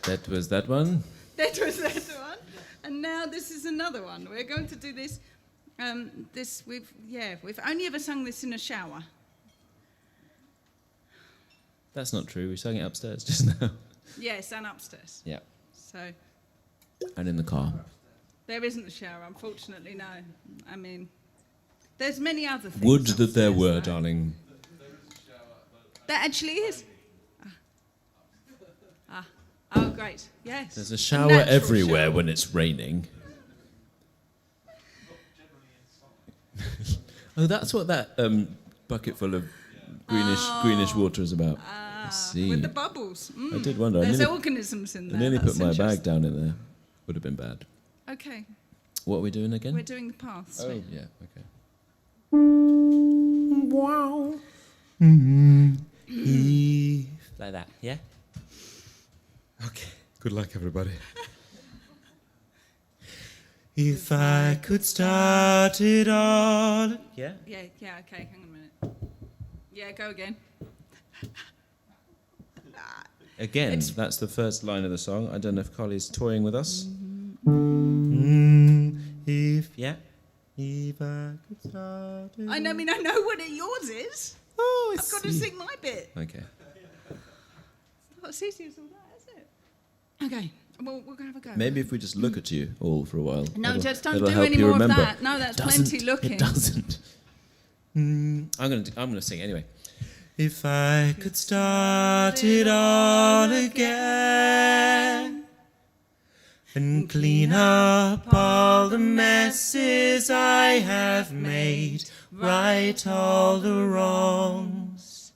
That was that one. That was that one. And now this is another one. We're going to do this. We've only ever sung this in a shower. That's not true. We sang it upstairs just now. Yes, and upstairs. Yeah. So And in the car. there isn't a shower, unfortunately, no. I mean, there's many other things. Would that there upstairs, were, though. darling. That actually is. Oh, great. Yes. There's a shower natural everywhere shower. when it's raining. Oh, that's what that bucket full of greenish water is about. I see. With the bubbles. I did wonder. There's organisms in I there. nearly That's put my bag interesting. down in there. Would have been bad. Okay, What are we doing again? we're doing the paths. Oh, yeah, okay. Like that, yeah? Okay. Good luck, everybody. If I could start it all. Yeah? Yeah, okay, hang on a minute. Yeah, go again. Again, It's- that's the first line of the song. I don't know if Collie's toying with us. Yeah? If I could start it I know what yours is. Oh, I've got to sing my bit. Okay. It's not as easy as all that, is it? Okay, well, we're going to have a go. Maybe if we just look at you all for a while. No, that'll- just don't that'll do help any you more of remember. that. No, that's Doesn't- plenty looking. It doesn't. I'm gonna sing anyway. If I could start it all again and clean up all the messes I have made, right all the wrongs,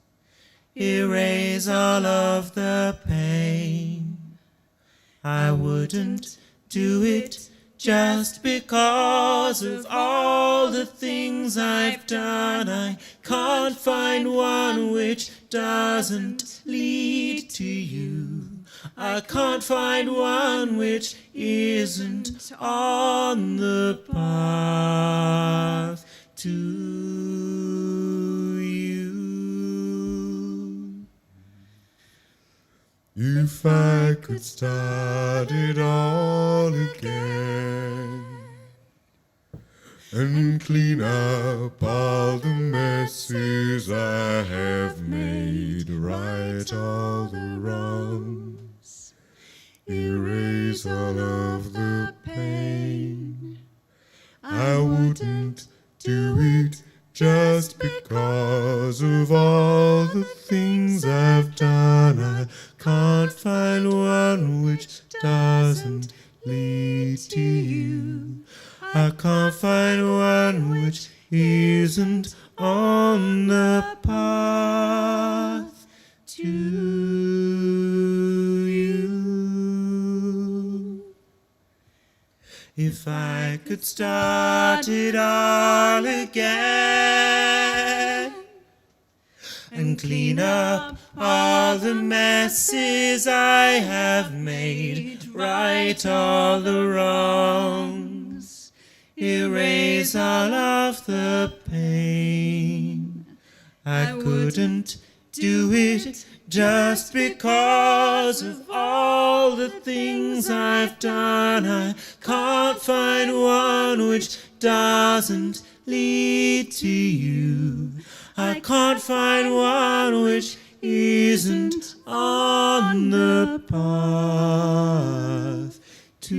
erase all of the pain, I wouldn't do it just because of all the things I've done. I can't find one which doesn't lead to you. I can't find one which isn't on the path to you. If I could start it all again and clean up all the messes I have made, right all the wrongs, erase all of the pain, I wouldn't do it just because of all the things I've done. I can't find one which doesn't lead to you. I can't find one which isn't on the path to you. If I could start it all again and clean up all the messes I have made, right all the wrongs, erase all of the pain, I couldn't do it just because of all the things I've done. I can't find one which doesn't lead to you. I can't find one which isn't on the path to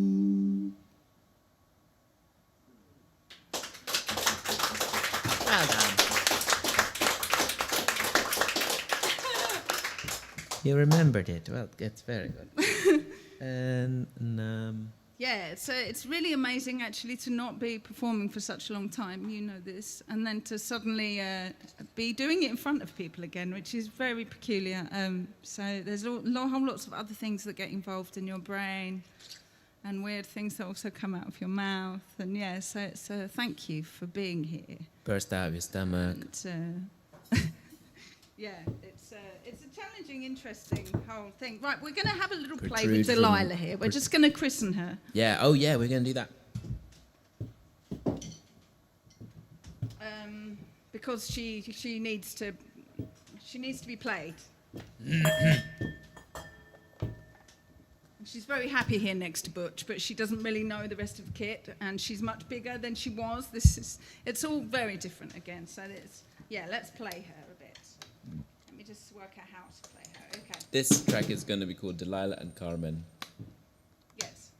you. Well done. You remembered it. Well, it's very good. and Yeah, it's really amazing actually to not be performing for such a long time, you know this, and then to suddenly be doing it in front of people again, which is very peculiar. So there's whole lots of other things that get involved in your brain and weird things that also come out of your mouth. And yeah, so thank you for being here. burst out of your stomach. And, yeah, it's a challenging, interesting whole thing. Right, we're going to have a little play Protrude with from- Delilah here. We're just going to christen her. Yeah, oh yeah, we're going to do that. because she needs to be played. She's very happy here next to Butch, but she doesn't really know the rest of the kit, and she's much bigger than she was. It's all very different again. So let's play her a bit. Let me just work out how to play her. Okay. This track is going to be called Delilah and Carmen. Yes.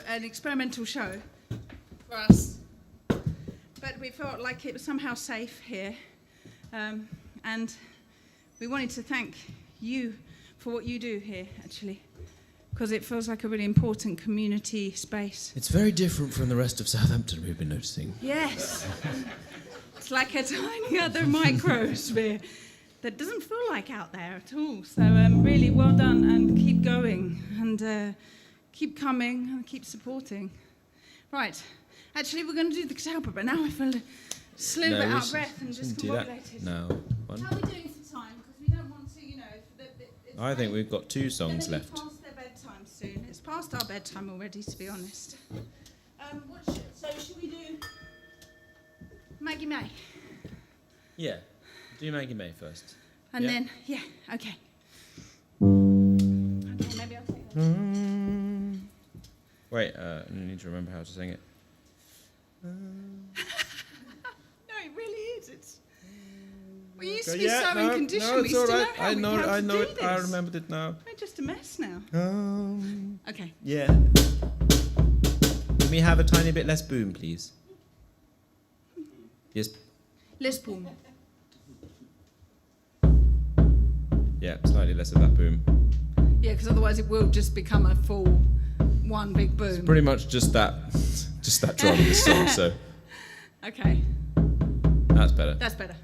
An experimental show for us, but we felt like it was somehow safe here, and we wanted to thank you for what you do here, actually, because it feels like a really important community space. It's very different from the rest of Southampton, we've been noticing. Yes. It's like a tiny other microsphere that doesn't feel like out there at all. So really well done, and keep going, and keep coming, and keep supporting. Right. Actually, we're going to do the guitar part, but now I feel a little bit out of breath and discombobulated. No. How are we doing for time? Because we don't want to, I think we've got 2 songs left. It's past their bedtime soon. It's past our bedtime already, to be honest. So should we do Maggie May? Yeah. Do Maggie May first. And then, okay. Okay, maybe I'll take that. Wait, I need to remember how to sing it. No, it really is. It's. We used to be so in condition. No, we it's used all to right. know how I know, how I to know do it. I this. remembered it now. We're just a mess now. Okay. Yeah. Can we have a tiny bit less boom, please? Yes. Let's boom. Yeah, slightly less of that boom. Yeah, because otherwise it will just become a full one big boom. Pretty much just that drum in this song. So Okay, that's better. that's better.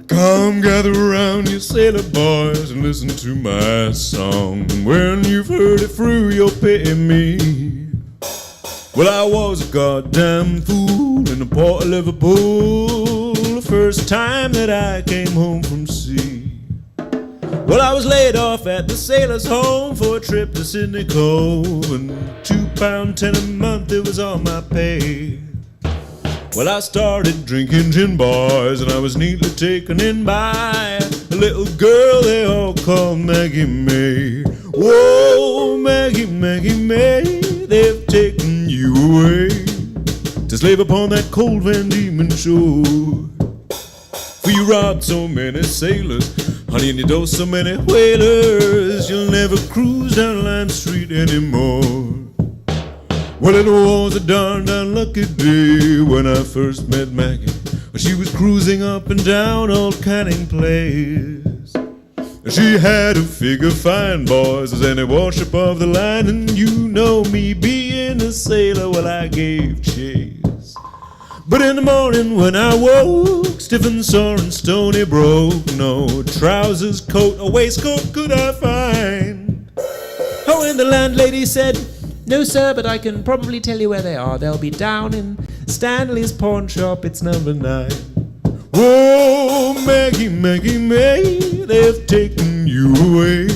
Come gather around, you sailor boys, and listen to my song. When you've heard it through, you'll pity me. Well, I was a goddamn fool in the port of Liverpool the first time that I came home from sea. Well, I was laid off at the sailor's home for a trip to Sydney Cove, and £2.10 a month, it was all my pay. Well, I started drinking gin, boys, and I was neatly taken in by a little girl they all called Maggie May. Whoa, Maggie, Maggie May, they've taken you away to slave upon that cold Van Diemen shore. For you robbed so many sailors, honey, and you dosed so many whalers, you'll never cruise down Lime Street anymore. Well, it was a darned unlucky day when I first met Maggie. She was cruising up and down Old Canning Place. She had a figure fine, boys, as any warship of the line. And you know me being a sailor, well, I gave chase. But in the morning when I woke, stiff and sore and stony broke, no trousers, coat, or waistcoat could I find. Oh, and the landlady said, "No, sir, but I can probably tell you where they are. They'll be down in Stanley's pawn shop. It's number 9. Whoa, Maggie, Maggie May, they've taken you away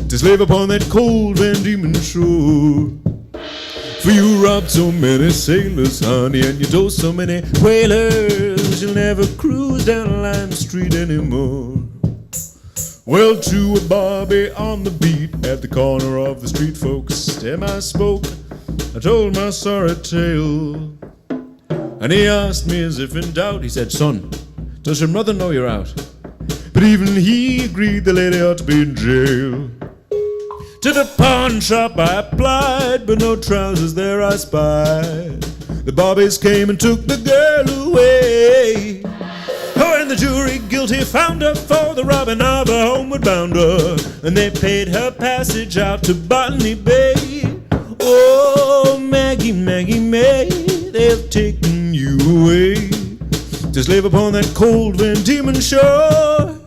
to slave upon that cold Van Diemen shore. For you robbed so many sailors, honey, and you dosed so many whalers, you'll never cruise down Lime Street anymore." Well, to a Bobby on the beat at the corner of the street, folks, to him I spoke, I told my sorry tale. And he asked me as if in doubt, he said, "Son, does your mother know you're out?" But even he agreed the lady ought to be in jail. To the pawn shop I applied, but no trousers there I spied. The Bobbies came and took the girl away. Oh, and the jury guilty found her for the robbing of a homeward bounder, and they paid her passage out to Botany Bay. Oh, Maggie, Maggie May, they've taken you away to slave upon that cold Van Diemen shore.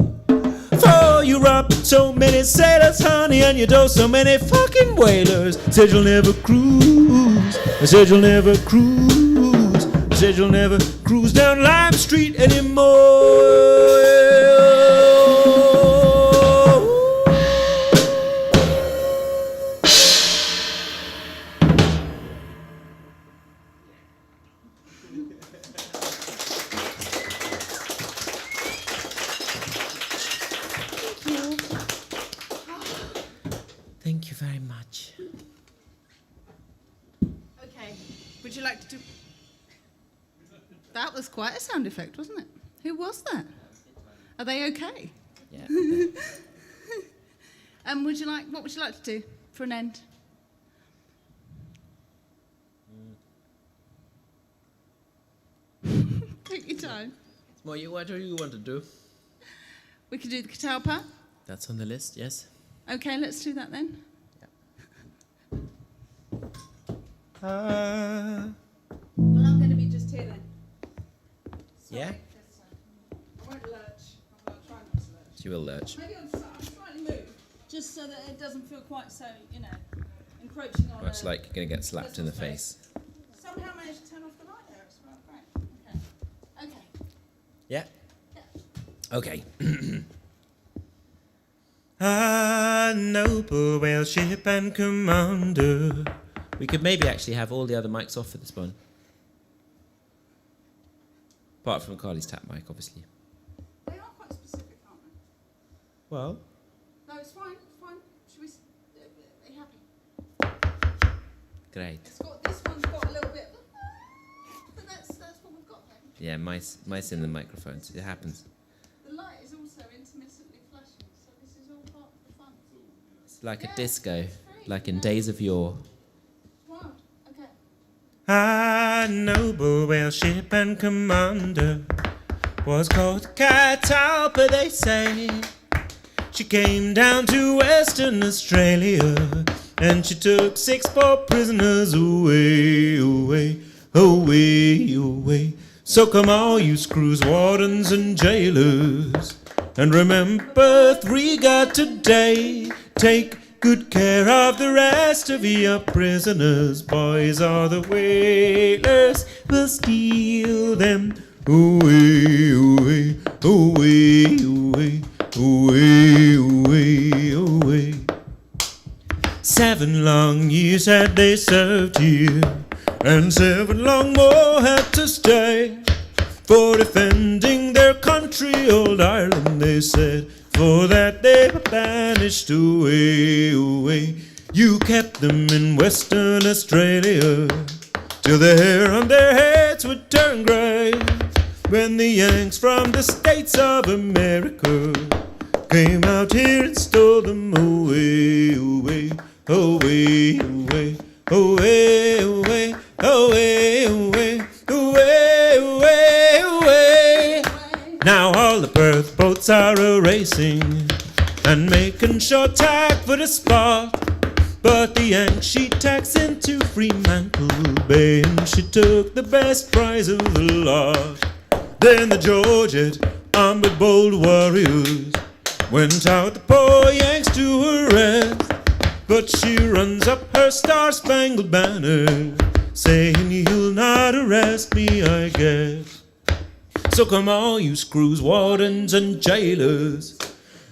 For you robbed so many sailors, honey, and you dosed so many fucking whalers. Said you'll never cruise, I said you'll never cruise, I said you'll never cruise down Lime Street anymore. Thank you very much. Okay, would you like to do... That was quite a sound effect, wasn't it? Who was that? Are they okay? Yeah. What would you like to do for an end? Take your time. What do you want to do? We could do the Catalpa. That's on the list, yes. Okay, let's do that then. Yeah. Well, I'm going to be just here then. Yeah? I won't lurch. I'll try not to lurch. You will lurch. Maybe I'll slightly move, just so that it doesn't feel quite so, encroaching on... Much like you're going to get slapped in the face. Somehow managed to turn off the light there as well. Great. Okay. Yeah? Okay. Noble whale ship and commander. We could maybe actually have all the other mics off for this one. Apart from Carly's tap mic, obviously. They are quite Well, No, it's fine. It's fine. Should we? Are you happy? great. This one's got a little bit. But that's what we've got then. Yeah, mice in the microphones. It happens. The light is also intermittently flashing, so this is all part of the fun. It's like a disco, like in days of yore. Wow. Okay. A noble whale ship and commander was called Catalpa, they say. She came down to Western Australia and she took 6 poor prisoners away, away, away, away. So come all you screws, wardens and jailers, and remember 3 got today. Take good care of the rest of your prisoners, boys, or the whalers will steal them away, away, away, away, away, away, away. 7 long years had they served here, and 7 long more had to stay, for defending their country, old Ireland, they said. For that they were banished away, away. You kept them in Western Australia till the hair on their heads would turn grey, when the Yanks from the States of America came out here and stole them away, away, away, away, away, away, away, away, away, away, away. Now all the berth boats are a-racing and making short tack for the spot, but the Yank she tacks into Fremantle Bay and she took the best prize of the lot. Then the Georgette, armed with bold warriors, went out the poor Yanks to her rest, but she runs up her star-spangled banner, saying, "You'll not arrest me, I guess." So come all you screws, wardens and jailers,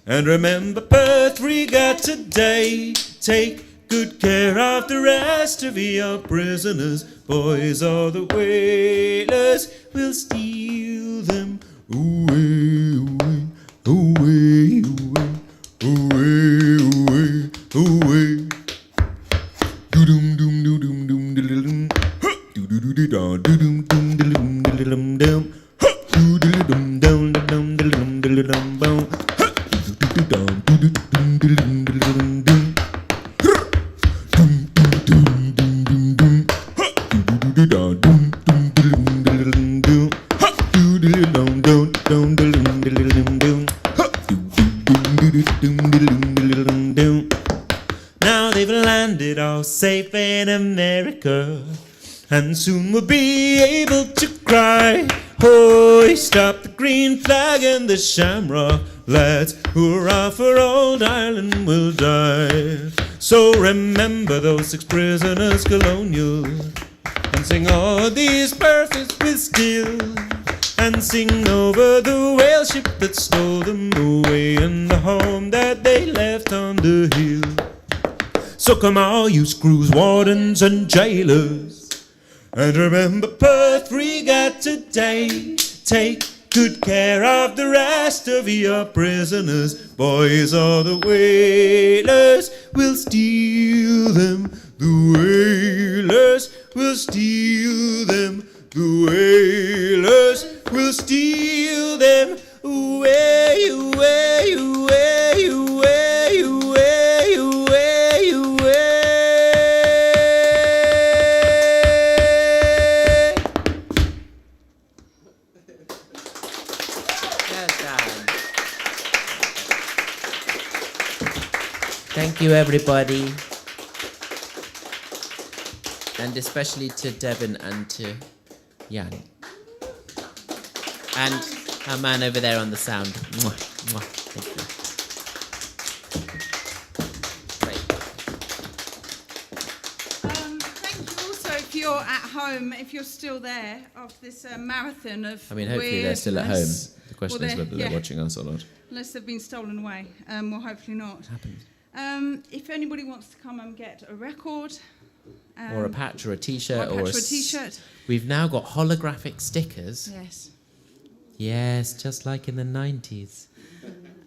and remember Perth we got today. Take good care of the rest of your prisoners, boys, or the whalers will steal them away, away, away, away, away, away. Do-dum, dum, do-dum, dum, diddle-dum. Do-do-do-do-da, do-dum, dum, diddle-dum, diddle-dum, dum. Do-diddle-dum, dum, diddle-dum, diddle-dum, diddle-dum, bum. Do-do-do-dum, do-do-dum, diddle-dum, diddle-dum, dum. Now they've landed all safe in America, and soon we'll be able to cry, hoist up the green flag and the shamrock, lads, hurrah for old Ireland will die. So remember those 6 prisoners colonial, and sing all these perfects with steel, and sing over the whale ship that stole them away, and the home that they left on the hill. So come all you screws, wardens and jailers, and remember Perth we got today. Take good care of the rest of your prisoners, boys, or the whalers will steal them. The whalers will steal them. The whalers will steal them away, away, away, away, away, away, away. Thank you, everybody. And especially to Devon and to Jan. And our man over there on the sound. Mwah, mwah. Thank you. Thank you also if you're at home, if you're still there after this marathon of I mean, hopefully they're still at home. weirdness. The question Well, is whether they're watching us or not. Unless they've been stolen away. Well, hopefully not. Happens. If anybody wants to come and get a record, Or a patch or a t-shirt or a or patch or a t-shirt. We've now got holographic stickers. Yes. Yes, just like in the 90s.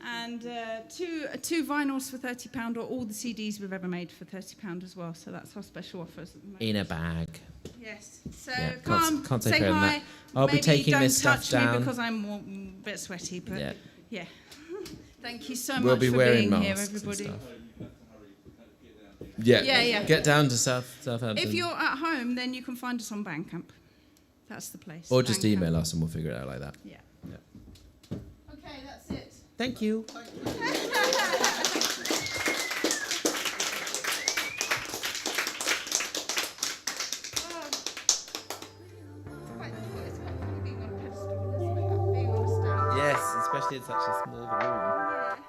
And two vinyls for £30, or all the CDs we've ever made for £30 as well. So that's our special offers at the moment. In a bag. Yes. So Yeah, come, can't take say credit on hi. that. I'll be Maybe taking don't this stuff touch down. me because I'm a bit sweaty, but yeah. Thank you so We'll much be for wearing being here, masks and everybody. stuff. Yeah. Get down to Southampton. If you're at home, then you can find us on Bandcamp. That's the place. Or just Bandcamp. email us and we'll figure it out like that. Yeah. Okay, that's it. Thank you. Yes, especially in such a small room.